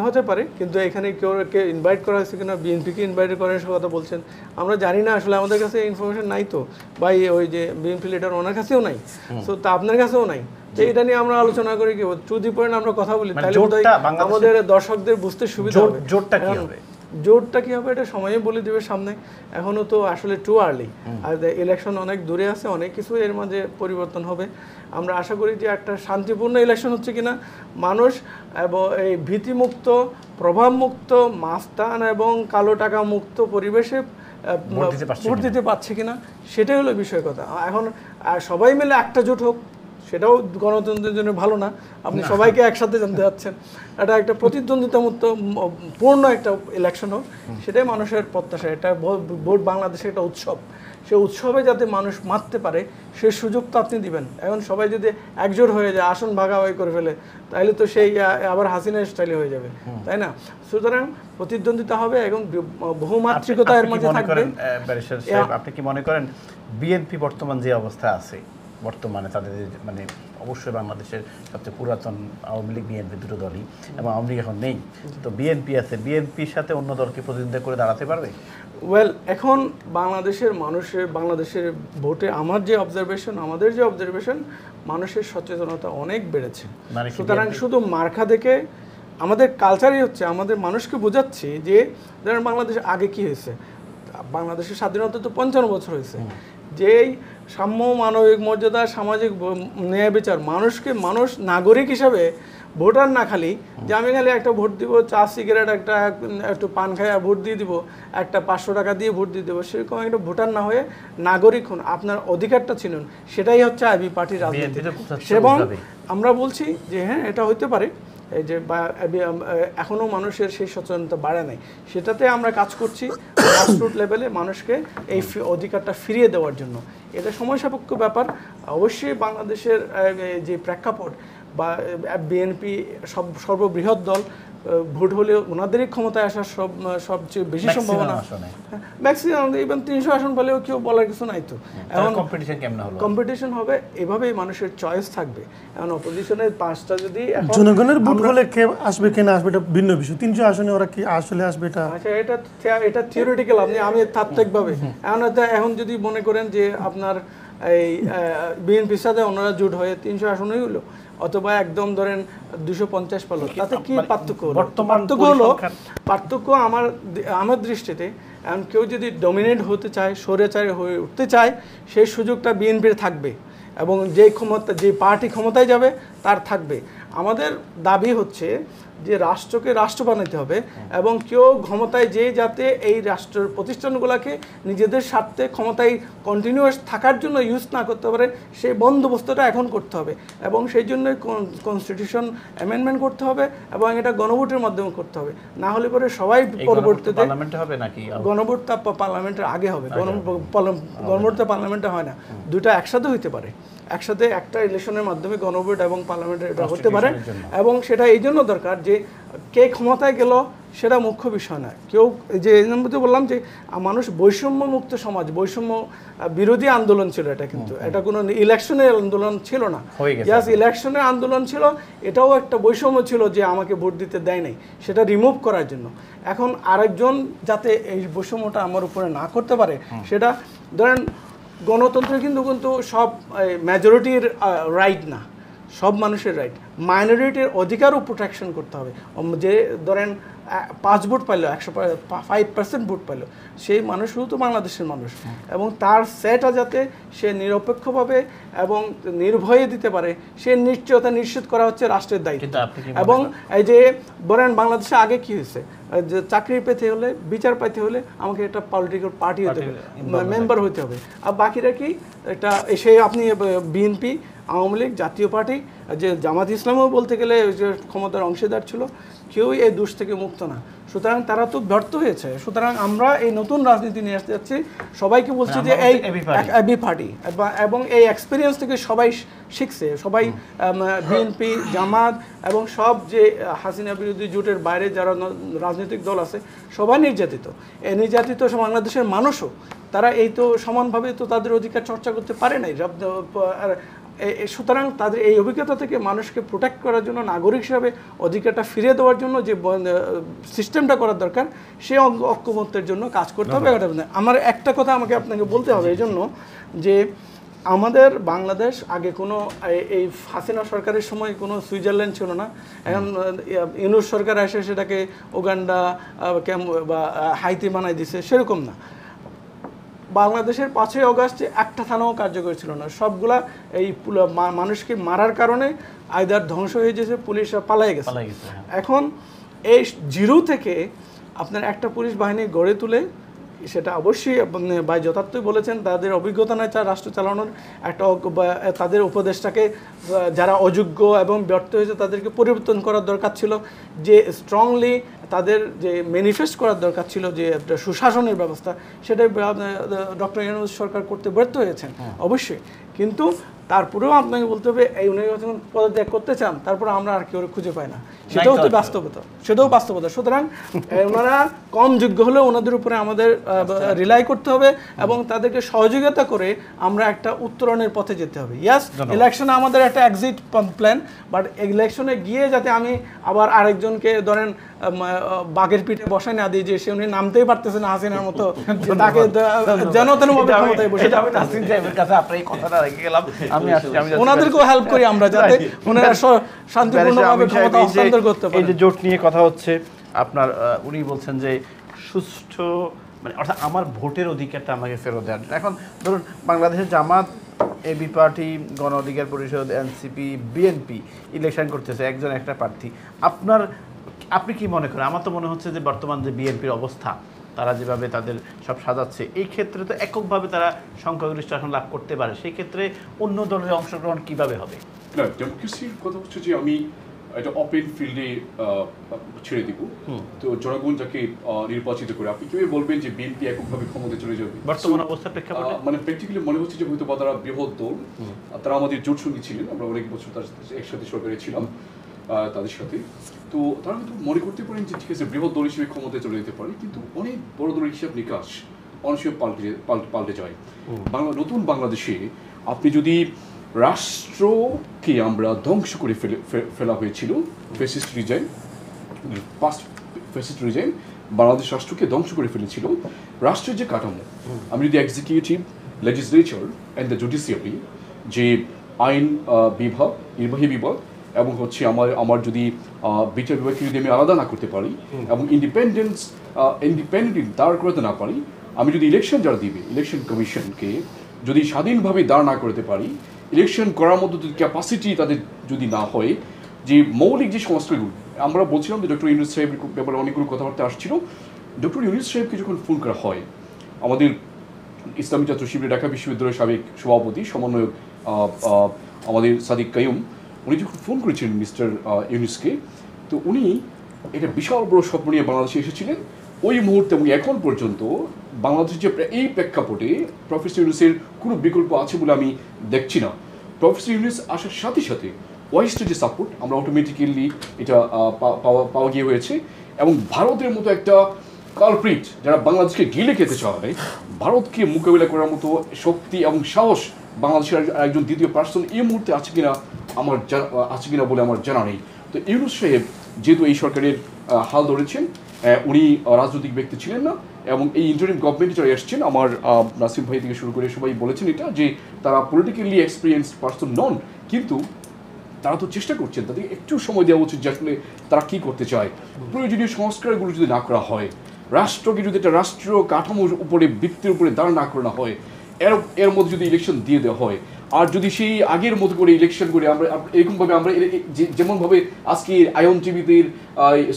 হতে পারে, কিন্তু এখানে কেউ ইনভাইট করা হয়েছে কিনা, বিএনপিকে ইনভাইট করার কথা বলছেন, আমরা জানি না আসলে, আমাদের কাছে ইনফরমেশন নাই তো, বা ওই যে বিএনপি লিডার ওনার কাছেও নাই, তো তা আপনার কাছেও নাই, তো এটা নিয়ে আমরা আলোচনা করি, কি টু দি পয়েন্ট আমরা কথা বলি, তাহলে আমাদের দর্শকদের বুঝতে সুবিধা হবে। জোটটা কি হবে এটা সময়ে বলে দেবে সামনে, এখনো তো আসলে টু আর্লি, আর ইলেকশন অনেক দূরে আছে, অনেক কিছু এর মাঝে পরিবর্তন হবে। আমরা আশা করি যে একটা শান্তিপূর্ণ ইলেকশন হচ্ছে কিনা, মানুষ এবং এই ভীতিমুক্ত, প্রভাবমুক্ত, মাস্তান এবং কালো টাকা মুক্ত পরিবেশে ভোট দিতে পারছে কিনা, সেটাই হলো বিষয় কথা। এখন সবাই মিলে একটা জোট হোক, সেটাও গণতন্ত্রের জন্য ভালো না, আপনি সবাইকে একসাথে জানতে যাচ্ছেন, এটা একটা প্রতিদ্বন্দ্বিতামুক্ত পূর্ণ একটা ইলেকশন হোক, সেটাই মানুষের প্রত্যাশা। এটা ভোট বাংলাদেশের একটা উৎসব, সে উৎসবে যাতে মানুষ মারতে পারে সে সুযোগ তো আপনি দিবেন। এখন সবাই যদি একজোট হয়ে যায়, আসন ভাগাভাগি করে ফেলে, তাহলে তো সেই আবার হাসিনা স্টাইলে হয়ে যাবে, তাই না? সুতরাং প্রতিদ্বন্দ্বিতা হবে এবং বহুমাত্রিকতা এর মধ্যে থাকবে। আপনি কি মনে করেন বিএনপি বর্তমান যে অবস্থা আছে, বর্তমানে তাদের মানে অবশ্যই বাংলাদেশের সবচেয়ে পুরাতন আওয়ামী লীগ বিএনপি দুটো দলই, এবং আওয়ামী লীগ এখন নেই, তো বিএনপি আছে, বিএনপির সাথে অন্য দলকে প্রতিদ্বন্দ্বিতা করে দাঁড়াতে পারবে? ওয়েল, এখন বাংলাদেশের ভোটে আমাদের যে অবজারভেশন মানুষের সচেতনতা অনেক বেড়েছে। সুতরাং শুধু মার্কা দেখে আমাদের কালচারই হচ্ছে, আমাদের মানুষকে বোঝাচ্ছি যে ধরেন বাংলাদেশে আগে কি হয়েছে, বাংলাদেশের স্বাধীনতা তো 55 বছর হয়েছে, যেই সাম্য, মানবিক মর্যাদা, সামাজিক ন্যায় বিচার, মানুষ নাগরিক হিসাবে ভোটার না, খালি যে আমি খালি একটা ভোট দিব, চা সিগারেট একটু পান খাইয়া ভোট দিয়ে দিব, একটা 500 টাকা দিয়ে ভোট দিয়ে দেবো, সেরকম একটা ভোটার না হয়ে নাগরিক হন, আপনার অধিকারটা চিনুন, সেটাই হচ্ছে আইবি পার্টির রাজনীতি। এবং আমরা বলছি যে হ্যাঁ, এটা হইতে পারে, এই যে এখনও মানুষের সেই সচেতনতা বাড়ে নাই, সেটাতে আমরা কাজ করছি গ্রাসরুট লেভেলে মানুষকে এই অধিকারটা ফিরিয়ে দেওয়ার জন্য। এটা সময় সাপেক্ষ ব্যাপার। অবশ্যই বাংলাদেশের যে প্রেক্ষাপট বা বিএনপি সর্ববৃহৎ দল, ভোট হলে ওনাদেরই ক্ষমতায় আসার সবচেয়ে বেশি সম্ভাবনা, ম্যাক্সিমাম ইভেন 300 আসন পেলেও কেউ বলার কিছু নাই। তো এখন কম্পিটিশন হবে, এভাবেই মানুষের চয়েস থাকবে। এখন অপোজিশনের 5টা যদি জনগণের ভোট হলে কে আসবে কে না আসবে এটা ভিন্ন বিষয়, 300 আসনে ওরা কি আসলে আসবে এটা, আচ্ছা এটা থিওরিটিক্যাল, আমি তাত্ত্বিকভাবে এখন যদি মনে করেন যে আপনার এই বিএনপির সাথে ওনারা জোট হয়ে 300 আসনই হলো, অথবা একদম ধরেন 250 পেল, তাতে কি পার্থক্য হলো? পার্থক্য আমার দৃষ্টিতে এখন কেউ যদি ডমিনেট হতে চায়, স্বৈরাচারী হয়ে উঠতে চায়, সেই সুযোগটা বিএনপির থাকবে, এবং যে পার্টি ক্ষমতায় যাবে তার থাকবে। আমাদের দাবি হচ্ছে যে রাষ্ট্রকে রাষ্ট্র বানাতে হবে, এবং কেউ ক্ষমতায় যাতে এই রাষ্ট্রের প্রতিষ্ঠানগুলোকে নিজেদের স্বার্থে ক্ষমতায় কন্টিনিউয়াস থাকার জন্য ইউজ না করতে পারে, সেই বন্দোবস্তটা এখন করতে হবে। এবং সেই জন্য কনস্টিটিউশন অ্যামেন্ডমেন্ট করতে হবে, এবং এটা গণভোটের মাধ্যমে করতে হবে। না হলে পরে সবাই পরবর্তীতে পার্লামেন্টে হবে নাকি? গণভোটটা পার্লামেন্টের আগে হবে, গণভোটটা পার্লামেন্টে হয় না, দুটা একসাথে হইতে পারে। একসাথে একটা ইলেকশনের মাধ্যমে গণভোট এবং পার্লামেন্টের এটা হতে পারে, এবং সেটা এই জন্য দরকার যে কে ক্ষমতায় গেল সেটা মুখ্য বিষয় নয়। কেউ যে বললাম যে মানুষ বৈষম্য মুক্ত সমাজ, বৈষম্য বিরোধী আন্দোলন ছিল এটা, কিন্তু এটা কোনো ইলেকশনের আন্দোলন ছিল না। জাস্ট ইলেকশনের আন্দোলন ছিল, এটাও একটা বৈষম্য ছিল যে আমাকে ভোট দিতে দেয় নাই, সেটা রিমুভ করার জন্য। এখন আরেকজন যাতে এই বৈষম্যটা আমার উপরে না করতে পারে, সেটা ধরেন গণতন্ত্র কিন্তু সব মেজরিটির রাইট না, সব মানুষের রাইট। মাইনরিটির অধিকারও প্রোটেকশন করতে হবে। যে ধরেন 5 ভোট পাইলো, 105% ভোট পাইলো, সেই মানুষও তো বাংলাদেশের মানুষ, এবং তার সেটা যাতে সে নিরপেক্ষভাবে এবং নির্ভয়ে দিতে পারে, সে নিশ্চয়তা নিশ্চিত করা হচ্ছে রাষ্ট্রের দায়িত্ব। এবং এই যে ধরেন বাংলাদেশে আগে কি হয়েছে, যে চাকরি পেতে হলে, বিচার পাইতে হলে আমাকে একটা পলিটিক্যাল পার্টি হতে হবে, মেম্বার হতে হবে, আর বাকিরা কি এটা এসে আপনি বিএনপি, আওয়ামী লীগ, জাতীয় পার্টি, যে জামাত ইসলামও বলতে গেলে যে ক্ষমতার অংশীদার ছিল, কেউই এই দোষ থেকে মুক্ত না। সুতরাং তারা তো ব্যর্থ হয়েছে। সুতরাং আমরা এই নতুন রাজনীতি নিয়ে আসতে যাচ্ছি, সবাইকে বলছি যে এই এবি পার্টি, এবং এই এক্সপিরিয়েন্স থেকে সবাই শিখছে, সবাই বিএনপি, জামাত এবং সব যে হাসিনা বিরোধী জোটের বাইরে যারা রাজনৈতিক দল আছে সবাই নির্যাতিত। এই নির্যাতিত বাংলাদেশের মানুষও, তারা এই তো সমানভাবে তো তাদের অধিকার চর্চা করতে পারে নাই। সুতরাং তাদের এই অভিজ্ঞতা থেকে মানুষকে প্রোটেক্ট করার জন্য, নাগরিক হিসাবে অধিকারটা ফিরিয়ে দেওয়ার জন্য যে সিস্টেমটা করার দরকার, সেই ঐক্যমত্যের জন্য কাজ করতে হবে। আমার একটা কথা আপনাকে বলতে হবে এই জন্য যে আমাদের বাংলাদেশ আগে কোনো এই হাসিনা সরকারের সময় কোনো সুইজারল্যান্ড ছিল না। এখন ইউনূস সরকার এসে সেটাকে উগান্ডা বা হাইতি বানাই দিছে, সেরকম না। বাংলাদেশের 5ই অগাস্টে একটা থানাও কার্যকর ছিল না, সবগুলা এই মানুষকে মারার কারণে আইদার ধ্বংস হয়ে গেছে, পুলিশরা পালাই গেছে। এখন এই জিরো থেকে আপনার একটা পুলিশ বাহিনী গড়ে তুলে, সেটা অবশ্যই ভাই যথার্থই বলেছেন, তাদের অভিজ্ঞতা নেই রাষ্ট্র চালানোর, একটা তাদের উপদেশটাকে যারা অযোগ্য এবং ব্যর্থ হয়েছে তাদেরকে পরিবর্তন করার দরকার ছিল, যে স্ট্রংলি তাদের যে ম্যানিফেস্ট করার দরকার ছিল যে একটা সুশাসনের ব্যবস্থা, সেটাই ডক্টর ইউনূস সরকার করতে ব্যর্থ হয়েছেন অবশ্যই। কিন্তু তারপরেও আপনাকে বলতে হবে, এই উনি যখন পদত্যাগ করতে চান, তারপরে আমরা আর কেউ খুঁজে পাই না, সেটাও তো বাস্তবতা, সুতরাং ওনারা কম যোগ্য হলেও ওনাদের উপরে আমাদের রিলাই করতে হবে, এবং তাদেরকে সহযোগিতা করে আমরা একটা উত্তরণের পথে যেতে হবে। ইয়াস, ইলেকশনে আমাদের একটা এক্সিট প্ল্যান, বাট ইলেকশনে গিয়ে যাতে আমি আবার আরেকজনকে ধরেন বাঘের পিঠে বসায় না দিই, যে সে উনি নামতেই পারতেছে না হাসিনার মতো, তাকে জনতার মতো ক্ষমতায় বসে যাবে। নাসির সাহেবের কাছে আপনার এই কথাটা রেখে গেলাম, ওনাদেরকেও হেল্প করি আমরা, যাতে ওনারা শান্তিপূর্ণভাবে ক্ষমতা হস্তান্তর করতে পারে। এই যে জোট নিয়ে কথা হচ্ছে, আপনার উনি বলছেন যে সুষ্ঠু, মানে অর্থাৎ আমার ভোটের অধিকারটা আমাকে ফেরত দেওয়ার। এখন ধরুন বাংলাদেশের জামাত, এবি পার্টি, গণ অধিকার পরিষদ, এনসিপি, বিএনপি ইলেকশন করতেছে, একজন একটা প্রার্থী। আপনি কি মনে করেন? আমার তো মনে হচ্ছে যে বর্তমান যে বিএনপির অবস্থা, তারা যেভাবে তাদের সব সাজাচ্ছে, এই ক্ষেত্রে তো এককভাবে তারা সংখ্যাগরিষ্ঠ আসন লাভ করতে পারে, সেই ক্ষেত্রে অন্য দলের অংশগ্রহণ কিভাবে হবে? না, ডেমোক্রেসির কথা হচ্ছে যে আমি এটা ওপেন ফিল্ডে ছেড়ে দিব। তো জনগণ যাকে নির্বাচিত করে, আপনি কিভাবে বলবেন যে বিএনপি এককভাবে ক্ষমতায় চলে যাবে বর্তমান অবস্থার প্রেক্ষাপটে? মানে প্র্যাকটিক্যালি মনে হচ্ছে যে হয়তো বা তারা বৃহৎ দল, তারা আমাদের জোট সঙ্গী ছিলেন, আমরা অনেক বছর তার একসাথে সরকারে ছিলাম তাদের সাথে। তো তারা হয়তো মনে করতে পারেন যে ঠিক আছে বৃহৎ দল হিসেবে ক্ষমতায় চলে যেতে পারে, কিন্তু অনেক বড় দলের হিসাব নিকাশ অনেক সময় পাল্টে যায়। নতুন বাংলাদেশে আপনি যদি রাষ্ট্রকে আমরা ধ্বংস করে ফেলা হয়েছিল, ফ্যাসিস্ট রিজাইম বাংলাদেশ রাষ্ট্রকে ধ্বংস করে ফেলেছিল। রাষ্ট্রের যে কাঠামো, আমি যদি executive, legislature and the judiciary যে আইন বিভাগ, নির্বাহী বিভাগ এবং হচ্ছে আমার যদি বিচার বিভাগকে যদি আমি আলাদা না করতে পারি এবং ইন্ডিপেন্ডেন্টলি দাঁড় করাতে না পারি, আমি যদি ইলেকশন যারা দিবে ইলেকশন কমিশনকে যদি স্বাধীনভাবে দাঁড় না করতে পারি, ইলেকশন করার মতো যদি ক্যাপাসিটি তাদের যদি না হয়, যে মৌলিক যে সংস্কারগুলো আমরা বলছিলাম যে ডক্টর ইউনূস সাহেবের ব্যাপারে অনেকগুলো কথাবার্তা আসছিল। ডক্টর ইউনূস সাহেবকে যখন ফোন করা হয়, আমাদের ইসলামী ছাত্র শিবির ঢাকা বিশ্ববিদ্যালয়ের সাবেক সভাপতি সমন্বয়ক আমাদের সাদিক কাইয়ুম, উনি যখন ফোন করেছিলেন মিস্টার ইউনূসকে, তো উনি এটা বিশাল বড় স্বপ্ন নিয়ে বাংলাদেশে এসেছিলেন। ওই মুহূর্তে এবং এখন পর্যন্ত বাংলাদেশের যে এই প্রেক্ষাপটে প্রফেসর ইউনূসের কোনো বিকল্প আছে বলে আমি দেখছি না। প্রফেসর ইউনূস আসার সাথে সাথে ওয়েস্টের যে সাপোর্ট আমরা অটোমেটিক্যালি এটা পাওয়া গিয়ে হয়েছে, এবং ভারতের মতো একটা কালপ্রিট যারা বাংলাদেশকে গিলে খেতে চায়, ভারতকে মোকাবিলা করার মতো শক্তি এবং সাহস বাংলাদেশের একজন দ্বিতীয় পার্সন এই মুহূর্তে আছে কিনা বলে আমার জানা নেই। তো ইউনূস সাহেব যেহেতু এই সরকারের হাল ধরেছেন, উনি রাজনৈতিক ব্যক্তি ছিলেন না, এবং এই ইন্টারিম গভর্নমেন্টে যারা এসছেন, আমার নাসিম ভাই থেকে শুরু করে সবাই বলেছেন এটা যে তারা পলিটিক্যালি এক্সপিরিয়েন্সড পার্সন নন, কিন্তু তারা তো চেষ্টা করছেন, তাদের একটু সময় দেওয়া উচিত যে আসলে তারা কী করতে চায়। প্রয়োজনীয় সংস্কারগুলো যদি না করা হয়, রাষ্ট্রকে যদি একটা রাষ্ট্রীয় কাঠামোর উপরে ভিত্তির উপরে দাঁড় না করানো হয়, এর মধ্যে যদি ইলেকশন দিয়ে দেওয়া হয়, আর যদি সেই আগের মতো করে ইলেকশন করে আমরা এরকমভাবে আমরা যেমনভাবে আজকে আয়ন টিভিতে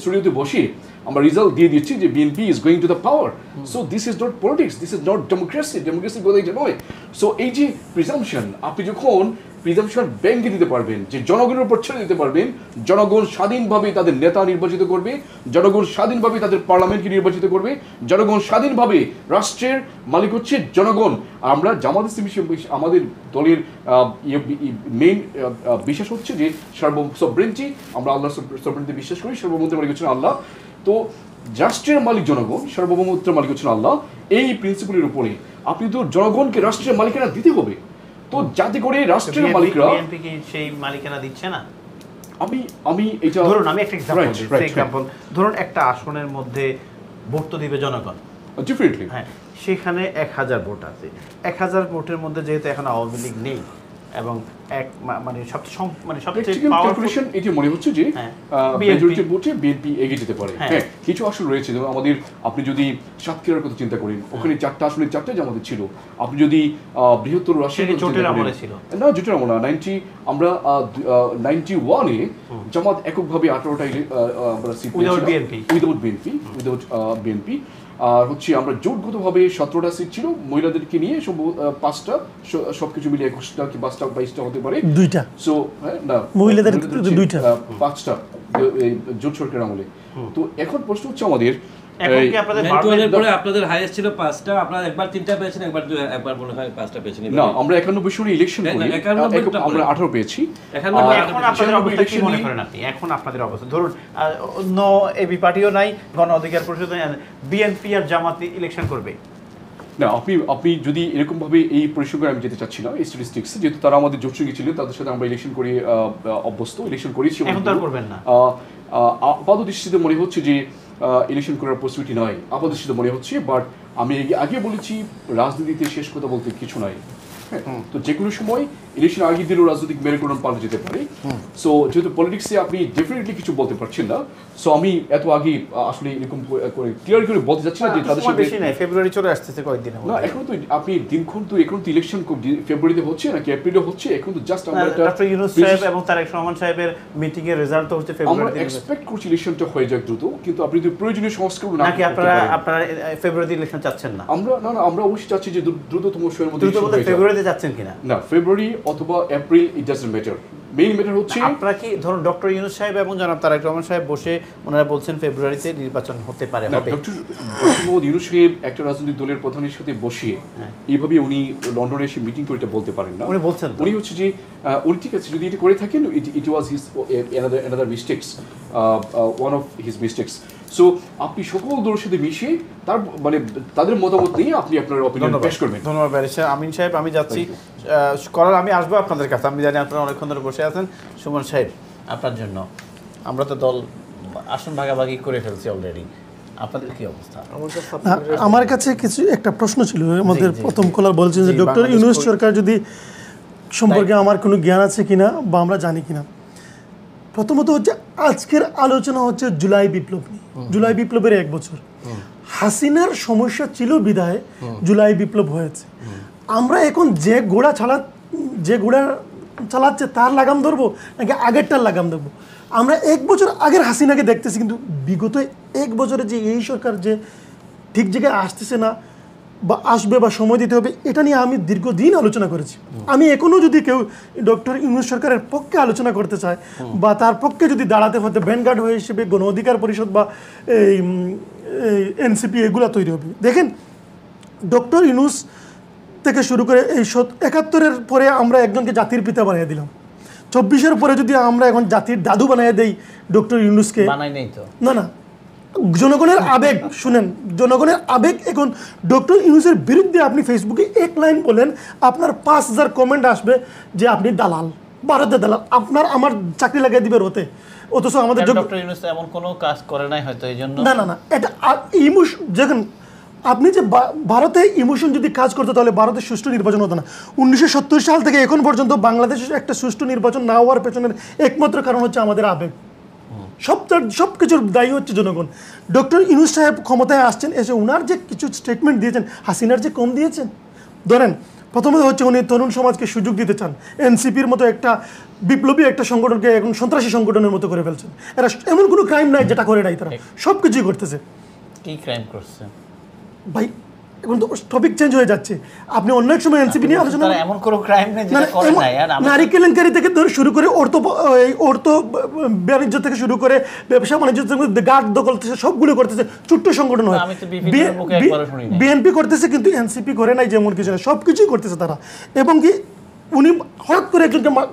স্টুডিওতে বসে আমরা রেজাল্ট দিয়ে দিচ্ছি যে BNP is going to the power, so this is not politics, this is not democracy বলে এটা নয়। সো এই যে প্রিজাম্পশন, আপনি যখন প্রিজাম্পশন ব্যাংকে দিতে পারবেন, যে জনগণের উপর ছেড়ে দিতে পারবেন, জনগণ স্বাধীনভাবে তাদের নেতা নির্বাচিত করবে, জনগণ স্বাধীনভাবে তাদের পার্লামেন্টকে নির্বাচিত করবে, জনগণ স্বাধীনভাবে রাষ্ট্রের মালিক হচ্ছে জনগণ। আমরা জামাত ইসলামী আমাদের দলের মেইন বিশ্বাস হচ্ছে যে সবরেন্টি, আমরা আল্লাহর সবরেন্টি বিশ্বাস করি, সর্বমন্ত্রী মালিক হচ্ছেন আল্লাহ। তো রাষ্ট্রের মালিক জনগণ, সার্বভৌমত্বের মালিক হচ্ছেন আল্লাহ। এই প্রিন্সিপালের উপরে আপনি তো জনগণকে রাষ্ট্রের মালিকানা দিতে হবে, তো যাতে করে রাষ্ট্রের মালিকরা বিএনপি কি সেই মালিকানা দিচ্ছে না? আমি এটা ধরুন আমি একটা এক্সাম্পল ধরুন একটা আসনের মধ্যে ভোট তো দিবে জনগণ, ডিফারেন্টলি, হ্যাঁ, সেখানে 1000 ভোট আছে। 1000 ভোটের মধ্যে যেহেতু এখন আওয়ামী লীগ নেই এবং সবচেয়ে ক্যালকুলেশন এটি মনে হচ্ছে যে মেজরিটি ভোটে বিএনপি এগিয়ে যেতে পারে। হ্যাঁ, কিছু আসন রয়েছে, যেমন আমাদের আপনি যদি সাতক্ষীরার কথা চিন্তা করেন, ওখানে 4টা আসনে 4টাই আমাদের ছিল। আপনি যদি বৃহত্তর রাজশাহী জোটের আমলে ছিল না, জোটের আমলে 91-এ জামাত এককভাবে 18টা আমরা সিট উইদাউট বিএনপি, আর হচ্ছে আমরা জোটগতভাবে 17টা সিট ছিল, মহিলাদেরকে নিয়ে 5টা, সবকিছু মিলিয়ে 21টা কি 22টা হতে পারে, 2টা। সো না, মহিলাদের 2টা, 5টা জোট সরকারের আমলে। তো এখন প্রশ্ন হচ্ছে আমাদের এখন কি আপনাদের পরে আপনাদের হাইয়েস্ট ছিল 5টা, আপনারা একবার 3টা পেয়েছেন, একবার মনে হয় 5টা পেয়েছেন না, আমরা 91 সালে ইলেকশন করি, আমরা 18 পেয়েছি। এখন আপনাদের অবস্থা কি মনে করেন আপনি? এখন আপনাদের অবস্থা ধরুন নো এবি পার্টিও নাই, গণ অধিকার পরিষদ, বিএনপি আর জামাত ইলেকশন করবে না। আপনি যদি এরকমভাবে এই পরিসংখ্যানে আমি যেতে চাচ্ছি না, এই স্ট্যাটিস্টিক্স, যেহেতু তারা আমাদের জোটসঙ্গী ছিলেন, তাদের সাথে আমরা ইলেকশন করে অভ্যস্ত, ইলেকশন করেছি। এখন তো আর করবেন না। আপাত দৃষ্টিতে মনে হচ্ছে যে ইলেকশন করার পসিবিলিটি নয়, আপাত দৃষ্টিতে মনে হচ্ছে। বাট আমি আগে বলেছি, রাজনীতিতে শেষ কথা বলতে কিছু নাই। তো যে কোনো সময় ইলেকশন আগে দিলেও রাজনৈতিক মেরুকরণ পাল্টে যেতে পারে। সো যেহেতু পলিটিক্সে আপনি ডেফিনেটলি কিছু বলতে পারছেন না, সো আমি এত আগে আসলে এরকম করে ক্লিয়ার করে বলতে যাচ্ছি না যে তাদের সাথে বেশি নাই, ফেব্রুয়ারি চলে আসতেছে কয়েকদিন না, এখন তো আপনি দিনক্ষণ তো এখন তো ইলেকশন ফেব্রুয়ারিতে হচ্ছে নাকি এপ্রিলে হচ্ছে, এখন তো জাস্ট আমরা ডক্টর ইউনূস সাহেব এবং তারেক রহমান সাহেবের মিটিং এর রেজাল্ট তো হচ্ছে ফেব্রুয়ারিতে। আমরা এক্সপেক্ট করছি ইলেকশনটা হয়ে যাক দ্রুত, কিন্তু আপনি যদি প্রয়োজনীয় সংস্কার না নাকি আপনারা ফেব্রুয়ারিতে ইলেকশন চাচ্ছেন না? আমরা অবশ্যই চাচ্ছি যে দ্রুততম সময়ের মধ্যে ফেব্রুয়ারিতে যাচ্ছেন কিনা? না, ফেব্রুয়ারি অথবা April, it doesn't matter. Main matter হচ্ছে আপনারা কি ধরুন ডক্টর ইউনূস সাহেব এবং জনাব তারেক রহমান সাহেব বসে ওনারা বলছেন ফেব্রুয়ারিতে নির্বাচন হতে পারে। ডক্টর মোহাম্মদ ইউনূস সাহেব একটা রাজনৈতিক দলের প্রধানের সাথে বসিয়ে এইভাবে উনি লন্ডনে এসে মিটিং করে এটা বলতে পারেন না। উনি বলছেন উনি হচ্ছে যে উনি ঠিক আছে যদি এটা করে থাকেন, it was his another mistakes, one of his mistakes. So আপনি সকল দলের সাথে মিশিয়ে তার তাদের মতামত নিয়ে আপনি আপনার অপিনিয়ন পেশ করবেন। ধন্যবাদ ব্যারিস্টার আমিন সাহেব। আমি যাচ্ছি করার, আমি আসবো আপনাদের কাছে। আমি জানি আপনারা অনেকক্ষণ ধরে বসে আছেন। সুমন সাহেব, আপনার জন্য আমরা তো দল আসন ভাগাভাগি করে ফেলছি অলরেডি, আপনাদের কি অবস্থা? আমার কাছে না, আমার কাছে কিছু একটা প্রশ্ন ছিল। আমাদের প্রথম কলার বলছেন যে ডক্টর ইউনূস সরকার যদি সম্পর্কে আমার কোনো জ্ঞান আছে কিনা বা আমরা জানি কিনা। প্রথমত হচ্ছে আজকের আলোচনা হচ্ছে জুলাই বিপ্লব নিয়ে। জুলাই বিপ্লবের 1 বছর। হাসিনার সমস্যা ছিল বিধায় জুলাই বিপ্লব হয়েছে। আমরা এখন যে ঘোড়া চালাচ্ছে তার লাগাম ধরবো নাকি আগেরটার লাগাম ধরবো? আমরা 1 বছর আগের হাসিনাকে দেখতেছি, কিন্তু বিগত 1 বছরে যে এই সরকার যে ঠিক জায়গায় আসতেছে না বা আসবে বা সময় দিতে হবে, এটা নিয়ে আমি দীর্ঘদিন আলোচনা করেছি। আমি এখনও যদি কেউ ডক্টর ইউনূস সরকারের পক্ষে আলোচনা করতে চায় বা তার পক্ষে যদি দাঁড়াতে হতে ভ্যানগার্ড হয়ে হিসেবে গণ অধিকার পরিষদ বা এই এনসিপি এগুলো তৈরি হবে। দেখেন, ডক্টর ইউনূস থেকে শুরু করে এই ৭১-এর পরে আমরা একজনকে জাতির পিতা বানিয়ে দিলাম। ২৪-এর পরে যদি আমরা এখন জাতির দাদু বানিয়ে দেই ডক্টর ইউনূসকে, বানাই নেই তো। না, জনগণের আবেগ শুনেন, জনগণের আবেগ এখন ডক্টর ইউনূসের বিরুদ্ধে আপনি ফেসবুকে 1 লাইন বলেন, আপনার 5000 কমেন্ট আসবে যে আপনি দালাল, ভারতের দালাল, আপনার আমার চাকরি লাগিয়ে দিবে রতে। অথচ আমাদের ডক্টর ইউনূস এমন কোনো কাজ করে নাই হয়তো এই জন্য। না, এটা ইমোশন। দেখেন, আপনি যে ভারতে ইমোশন যদি কাজ করতো তাহলে ভারতে সুষ্ঠু নির্বাচন হতো না। 1970 সাল থেকে এখন পর্যন্ত বাংলাদেশে একটা সুষ্ঠু নির্বাচন না হওয়ার পেছনের একমাত্র কারণ হচ্ছে আমাদের আবেগ। সব কিছুর দায়ী হচ্ছে জনগণ। ডক্টর ইউনূস সাহেব ক্ষমতায় আসছেন, এসে উনার যে কিছু স্টেটমেন্ট দিয়েছেন হাসিনার যে কম দিয়েছেন। ধরেন, প্রথমত হচ্ছে উনি তরুণ সমাজকে সুযোগ দিতে চান। এনসিপির মতো একটা বিপ্লবী একটা সংগঠনকে এখন সন্ত্রাসী সংগঠনের মতো করে ফেলছেন। এরা এমন কোনো ক্রাইম নাই যেটা করে নাই, তারা সব কিছুই করতেছে। কি ক্রাইম করছে ভাই, এখন তো টপিক চেঞ্জ হয়ে যাচ্ছে। আপনি অন্য এক সময় এনসিপি নিয়ে আলোচনা, এমন কোনো ক্রাইম নেই যেটা করে নাই। আর নারী কেলেঙ্কারি থেকে ধরে শুরু করে অর্থ বাণিজ্য থেকে শুরু করে ব্যবসা বাণিজ্য গার্ড দখল থেকে সবগুলো করতেছে ছোট্ট সংগঠন হয়। বিএনপি করতেছে, কিন্তু এনসিপি করে নাই যেমন কিছু না, সব কিছুই করতেছে তারা। এবং কি উনি হঠাৎ করে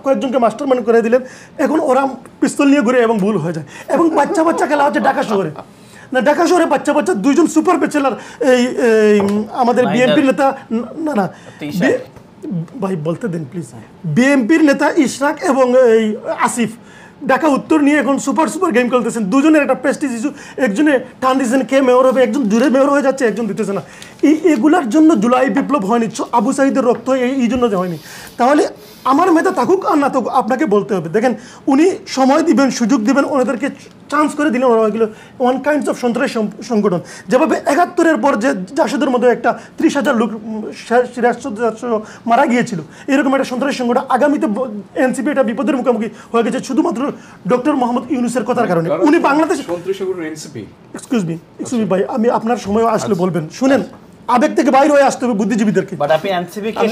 কয়েকজনকে মাস্টারমাইন্ড করে দিলেন, এখন ওরা পিস্তল নিয়ে ঘুরে এবং ভুল হয়ে যায়। এবং বাচ্চা খেলা হচ্ছে ঢাকা শহরে। না, ঢাকা শহরে বাচ্চা 2জন সুপার ব্যাচেলার এই আমাদের বিএনপির নেতা, না ভাই বলতে দেন প্লিজ, বিএনপির নেতা ইশরাক এবং এই আসিফ ঢাকা উত্তর নিয়ে এখন সুপার গেম খেলতেছেন। দুজনের একটা প্রেস্টিজ ইস্যু, একজনে টান দিয়েছেন কে মেয়র হবে, একজন দূরে মেয়র হয়ে যাচ্ছে, একজন দিতেছে না। এগুলার জন্য জুলাই বিপ্লব হয়নি, আবু সাঈদের রক্ত এই জন্য হয়নি। তাহলে আমার মেধা থাকুক আর না থাকুক, আপনাকে বলতে হবে। দেখেন, উনি সময় দিবেন, সুযোগ দিবেন, ওনাদেরকে চান্স করে দিলেন। ওরা এগুলো ওয়ান কাইন্ডস অফ সন্ত্রাসী সংগঠন। যেভাবে ৭১-এর পর যে জাসদের মধ্যে একটা 30,000 লোক মারা গিয়েছিল, এরকম একটা সন্ত্রাসী সংগঠন আগামীতে এনসিপি এটা বিপদের মুখোমুখি হয়ে গেছে শুধুমাত্র ডক্টর মোহাম্মদ ইউনূসের কথার কারণে। উনি বাংলাদেশ এক্সকিউজ মি ভাই, আমি আপনার সময় আসলে বলবেন, শুনেন, আবেগ থেকে বাইরে হয়ে আসতে হবে বুদ্ধিজীবীদেরকে। বাট আপনি এনসিপি কে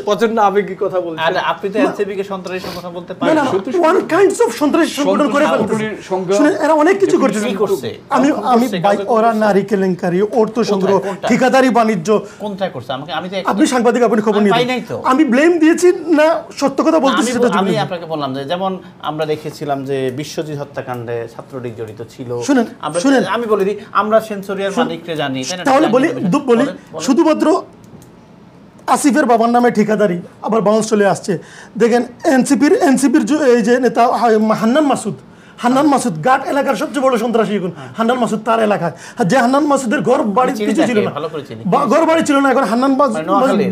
প্রচন্ড আবেগী কথা বলছেন। আর আপনি তো এনসিপি কে সন্ত্রাসী সংগঠন বলতে পারেন না, ওয়ান কাইন্ডস অফ সন্ত্রাসী সংগঠন করে ফেলতেছে। শুনেন, এরা অনেক কিছু করছে। আমি ভাই, ওরা নারী কেলেঙ্কারি, অর্থ সংগ্রহ, ঠিকাদারি বাণিজ্য কোনটায় করছে? আপনি সাংবাদিক, আপনি খবর নিয়ে আমি ব্লেম দিয়েছি না, সত্য কথা বলতেছি সেটা আমি আপনাকে বললাম যে যেমন আমরা দেখেছিলাম যে বিশ্বজিৎ হত্যাকাণ্ডে ছাত্রলীগ জড়িত ছিল। শুনেন, আমি বলে দিই, আমরা সেন্সরিয়ার মালিককে জানি, তাহলে বলি শুধুমাত্র আসিফের বাবার নামে ঠিকাদারি আবার বাউন্স চলে আসছে। দেখেন, এনসিপির এই যে নেতা হান্নান মাসুদ গাট এলাকার সবচেয়ে বড় সন্ত্রাসী এখন হান্নান মাসুদ, তার এলাকায় যে হান্নান মাসুদের ঘর বাড়ি কিছু ছিল না, এখন হান্নান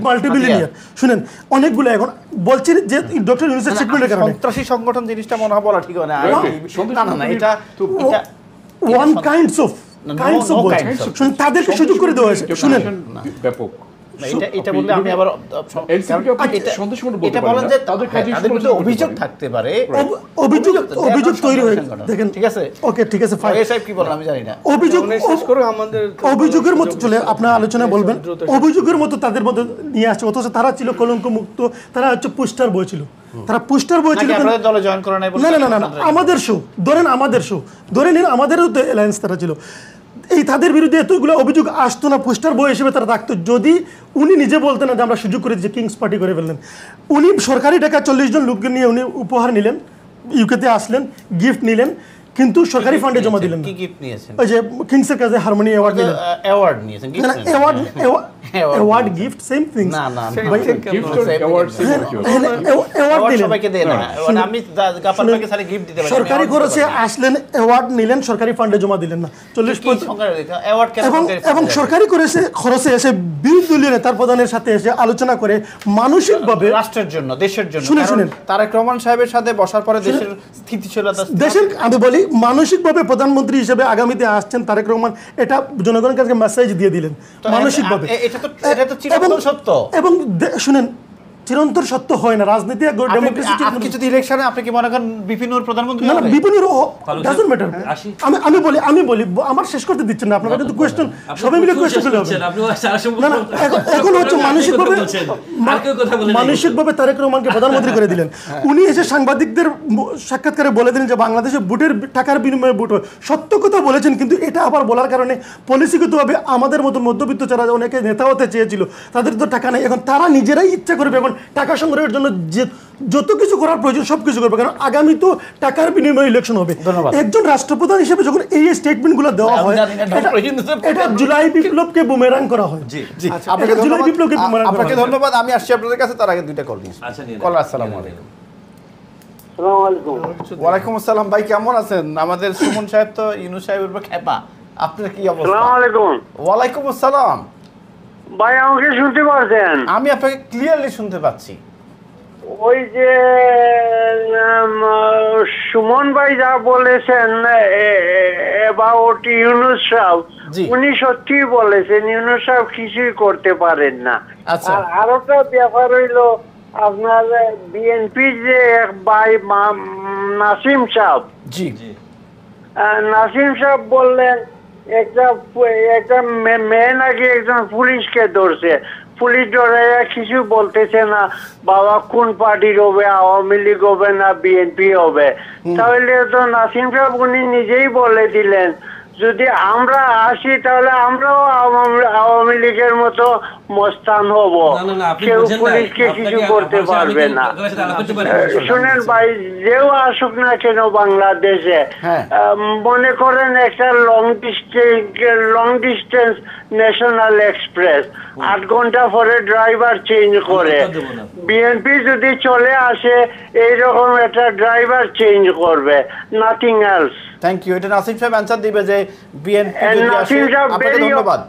মাল্টিবিলিয়নিয়ার। শুনেন, অনেকগুলো এখন বলছি যে ডক্টর ইউনূসের স্টেটমেন্টের কারণে সন্ত্রাসী সংগঠন জিনিসটা মনে হয় বলা ঠিক হয় না। এটা ওয়ান কাইন্ডস অফ শুনেন, তাদেরকে সুযোগ করে দেওয়া হয়েছে। শুনেন, ব্যাপক এটা বললে আমি আবার এটা বলেন যে তাদের বিরুদ্ধে অভিযোগ থাকতে পারে, অভিযোগ তৈরি হয়ে দেখেন, ঠিক আছে, ওকে, ঠিক আছে, ফাইন। সাহেব কি বলেন আমি জানি না। অভিযোগের মতো চলে আপনার আলোচনা বলবেন, অভিযোগের মতো তাদের মধ্যে নিয়ে আসছে, অথচ তারা ছিল কলঙ্ক মুক্ত, তারা হচ্ছে পোস্টার বই ছিল, তারা পোস্টার বই ছিল। দলে জয়েন করে নাই? না, আমাদের শো ধরেন, ধরে নিন আমাদেরও তো অ্যালায়েন্স তারা ছিল। এই তাদের বিরুদ্ধে এতগুলো অভিযোগ আসতো না, পোস্টার বই হিসেবে তারা রাখতো। যদি উনি নিজে বলতেন না যে আমরা সুযোগ করে যে কিংস পার্টি করে ফেললেন, উনি সরকারি টাকা 40 জন লোককে নিয়ে উনি উপহার নিলেন, ইউকেতে আসলেন, গিফট নিলেন, কিন্তু সরকারি ফান্ডে জমা দিলেন না। কি গিফট নিয়েছেন? ওই যে কিংসের কাছে হারমোনি অ্যাওয়ার্ড নিলেন। অ্যাওয়ার্ড নিয়েছেন, না, অ্যাওয়ার্ড গিফট সেম থিংস। না না ভাই, গিফট অ্যাওয়ার্ড অ্যাওয়ার্ড দিলেন। সবাইকে দেন না, আমি গাফার ভাইকে সারে গিফট দিতে পারি। সরকারি খরচে আসলেন, অ্যাওয়ার্ড নিলেন, সরকারি ফান্ডে জমা দিলেন না। 40 অ্যাওয়ার্ড কেন? এবং সরকারি খরচে এসে বিরোধী দলীয় নেতার প্রধানের সাথে এসে আলোচনা করে মানসিকভাবে রাষ্ট্রের জন্য, দেশের জন্য। শুনেন, তারেক রহমান সাহেবের সাথে বসার পরে দেশের স্থিতিশীলতা, দেশের, আমি বলি মানসিকভাবে প্রধানমন্ত্রী হিসেবে আগামীতে আসছেন তারেক রহমান, এটা জনগণের কাছে মেসেজ দিয়ে দিলেন মানসিকভাবে। এটা তো চিরন্তন সত্য। এবং শুনেন, চিরন্তন সত্য হয় না রাজনীতি, ডেমোক্রেসি। আপনি যদি ইলেকশনে আপনি কি মনে করেন বিপিনুর প্রধানমন্ত্রী না, হবে? বিপিনুর ডাজন্ট ম্যাটার। আমি বলি আমার শেষ করতে দিচ্ছেন না, আপনারা কিন্তু কোয়েশ্চেন সবাই মিলে কোয়েশ্চেন করলে হবে না। না, এখন হচ্ছে মানসিকভাবে তারেক রহমানকে প্রধানমন্ত্রী করে দিলেন। উনি এসে সাংবাদিকদের সাক্ষাৎকারে বলে দিলেন যে বাংলাদেশে ভোটের টাকার বিনিময়ে ভোট হয়। সত্য কথা বলেছেন, কিন্তু এটা আবার বলার কারণে পলিসিগতভাবে আমাদের মতো মধ্যবিত্ত যারা অনেকে নেতা হতে চেয়েছিল তাদের তো টাকা নেই, এখন তারা নিজেরাই ইচ্ছা করবে এখন টাকা সংগ্রহের জন্য যে যত কিছু করার প্রয়োজন সব কিছু করবে, কারণ আগামী তো টাকার বিনিময়ে ইলেকশন হবে। একজন রাষ্ট্রপ্রধান হিসেবে যখন এই স্টেটমেন্টগুলো দেওয়া হয়, এটা জুলাই বিপ্লবকে বুমেরাং করা হয়। আপনাকে ধন্যবাদ। আমি আসছি আপনাদের কাছে, তার আগে দুইটা কল নিয়েছি। কল। আসসালামু আলাইকুম। ওয়ালাইকুম আসসালাম। ভাই কেমন আছেন? আমাদের সুমন সাহেব তো ইউনূস সাহেবের উপর খেপা, আপনার কি অবস্থা? ওয়ালাইকুম আসসালাম। ভাই আমাকে শুনতে পাচ্ছেন? আমি আপনাকে ক্লিয়ারলি শুনতে পাচ্ছি। ওই যে সুমন ভাই যা বলেছেন অ্যাবাউট ইউনূস সাহেব, উনি সত্যি বলেছেন ইউনূস সাহেব কিছুই করতে পারেন না। আর আরেকটা ব্যাপার হইলো আপনার বিএনপি যে এক ভাই নাসিম সাহেব, নাসিম সাহেব বললেন একটা মেয়ে নাকি একজন পুলিশকে ধরছে, পুলিশ ধরাইয়া কিছু বলতেছে না, বাবা কোন পার্টির হবে, আওয়ামী লীগ হবে না বিএনপি হবে। তাহলে তো নাসিম সাহেব উনি নিজেই বলে দিলেন যদি আমরা আসি তাহলে আমরাও আওয়ামী লীগের মতো মস্তান হব, কেউ পুলিশকে কিছু করতে পারবে না। শুনেন ভাই, যেও আসুক না কেন বাংলাদেশে, মনে করেন একটা লং ডিস্টেন্স ন্যাশনাল এক্সপ্রেস 8 ঘন্টা পরে ড্রাইভার চেঞ্জ করে, বিএনপি যদি চলে আসে এইরকম একটা ড্রাইভার চেঞ্জ করবে, নাথিং এলস। Thank you. এটা নাসিম সাহেব অ্যানসার দিবে যে বিএনপি যদি আসে। আপনাকে ধন্যবাদ,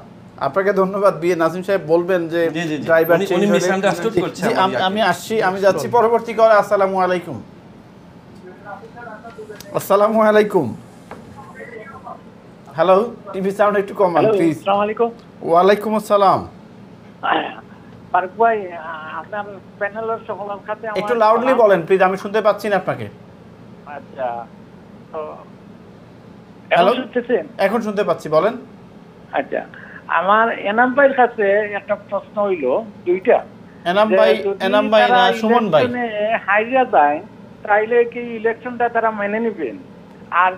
আপনাকে ধন্যবাদ। নাসিম সাহেব বলবেন যে ড্রাইভার চেঞ্জ করছে। আমি আসছি, আমি যাচ্ছি পরবর্তী কলে। আসসালামু আলাইকুম। আসসালামু আলাইকুম। হ্যালো, টিভি সাউন্ড একটু কমান প্লিজ। আসসালামু আলাইকুম। ওয়ালাইকুম আসসালাম। ফারুক ভাই, আপনার প্যানেলের সকলের সাথে একটু লাউডলি বলেন প্লিজ, আমি শুনতে পাচ্ছি না আপনাকে। আচ্ছা, হ্যালো, এখন শুনতে পাচ্ছি, বলেন। আচ্ছা, আমার এনাম ভাইয়ের কাছে একটা প্রশ্ন হইল, দুইটা। এনাম ভাই না সুমন ভাই হাইরা যায় তাইলে কি ইলেকশনটা তারা মেনে নেবেন? আর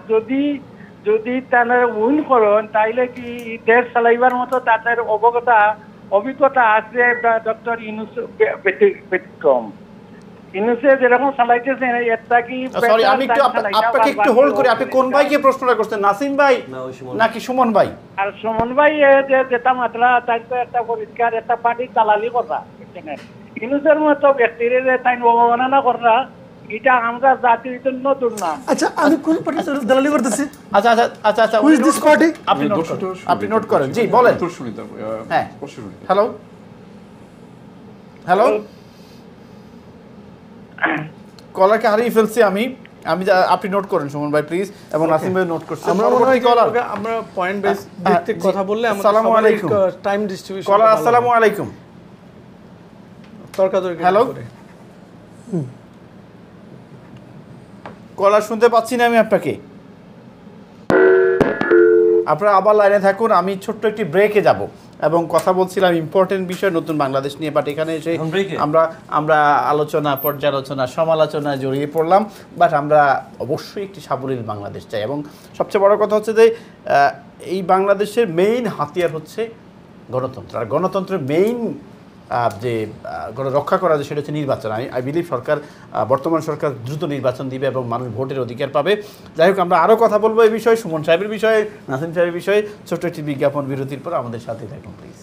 যদি তারা উইন করেন তাইলে কি দেশ চালাইবার মতো তাদের অভিজ্ঞতা আছে ডক্টর ইউনূস ব্যতিক্রম? ইউনূসে যেরকম চালাইতেছেন এটা কি? সরি, আমি আপনাকে একটু হোল্ড করি। আপনি কোন ভাইকে প্রশ্নটা করছেন, নাসিম ভাই নাকি সুমন ভাই? আর সুমন ভাই যেটা মাত্রা তাই তো একটা পরিষ্কার একটা পার্টি দালালি করা, ইউনূসের মতো ব্যক্তির তাই অবমাননা করা, এটা আমরা জাতির জন্য দুর্নাম। আচ্ছা, আমি কোন পার্টির দালালি করতেছি? আচ্ছা আচ্ছা আচ্ছা আচ্ছা, হুইচ দিস পার্টি? আপনি নোট করেন। জি বলেন। হ্যাঁ, হ্যালো হ্যালো, কলারকে হারিয়ে ফেলছি আমি। আপনি নোট করেন সুমন ভাই প্লিজ, এবং নাসিম ভাই নোট করছেন। আমরা পয়েন্ট বেস ভিত্তিক কথা বললে আমরা আসসালামু আলাইকুম টাইম ডিস্ট্রিবিউশন। কলার আসসালামু আলাইকুম। তর্কাতর্কি হ্যালো, কলার শুনতে পাচ্ছি না আমি আপনাকে। আপনারা আবার লাইনে থাকুন, আমি ছোট্ট একটি ব্রেকে যাব এবং কথা বলছিলাম ইম্পর্টেন্ট বিষয় নতুন বাংলাদেশ নিয়ে। বাট এখানে এসে আমরা আলোচনা, পর্যালোচনা, সমালোচনায় জড়িয়ে পড়লাম। বাট আমরা অবশ্যই একটি সাবলীল বাংলাদেশ চাই, এবং সবচেয়ে বড় কথা হচ্ছে যে এই বাংলাদেশের মেইন হাতিয়ার হচ্ছে গণতন্ত্র। আর গণতন্ত্রের মেইন যে রক্ষা করা যায় সেটা হচ্ছে নির্বাচন। আই বিলিভ সরকার, বর্তমান সরকার দ্রুত নির্বাচন দিবে এবং মানুষ ভোটের অধিকার পাবে। যাই হোক, আমরা আরও কথা বলবো এই বিষয়ে, সুমন সাহেবের বিষয়ে, নাসিম সাহেবের বিষয়ে। ছোট্ট একটি বিজ্ঞাপন বিরতির পর আমাদের সাথে থাকুন প্লিজ।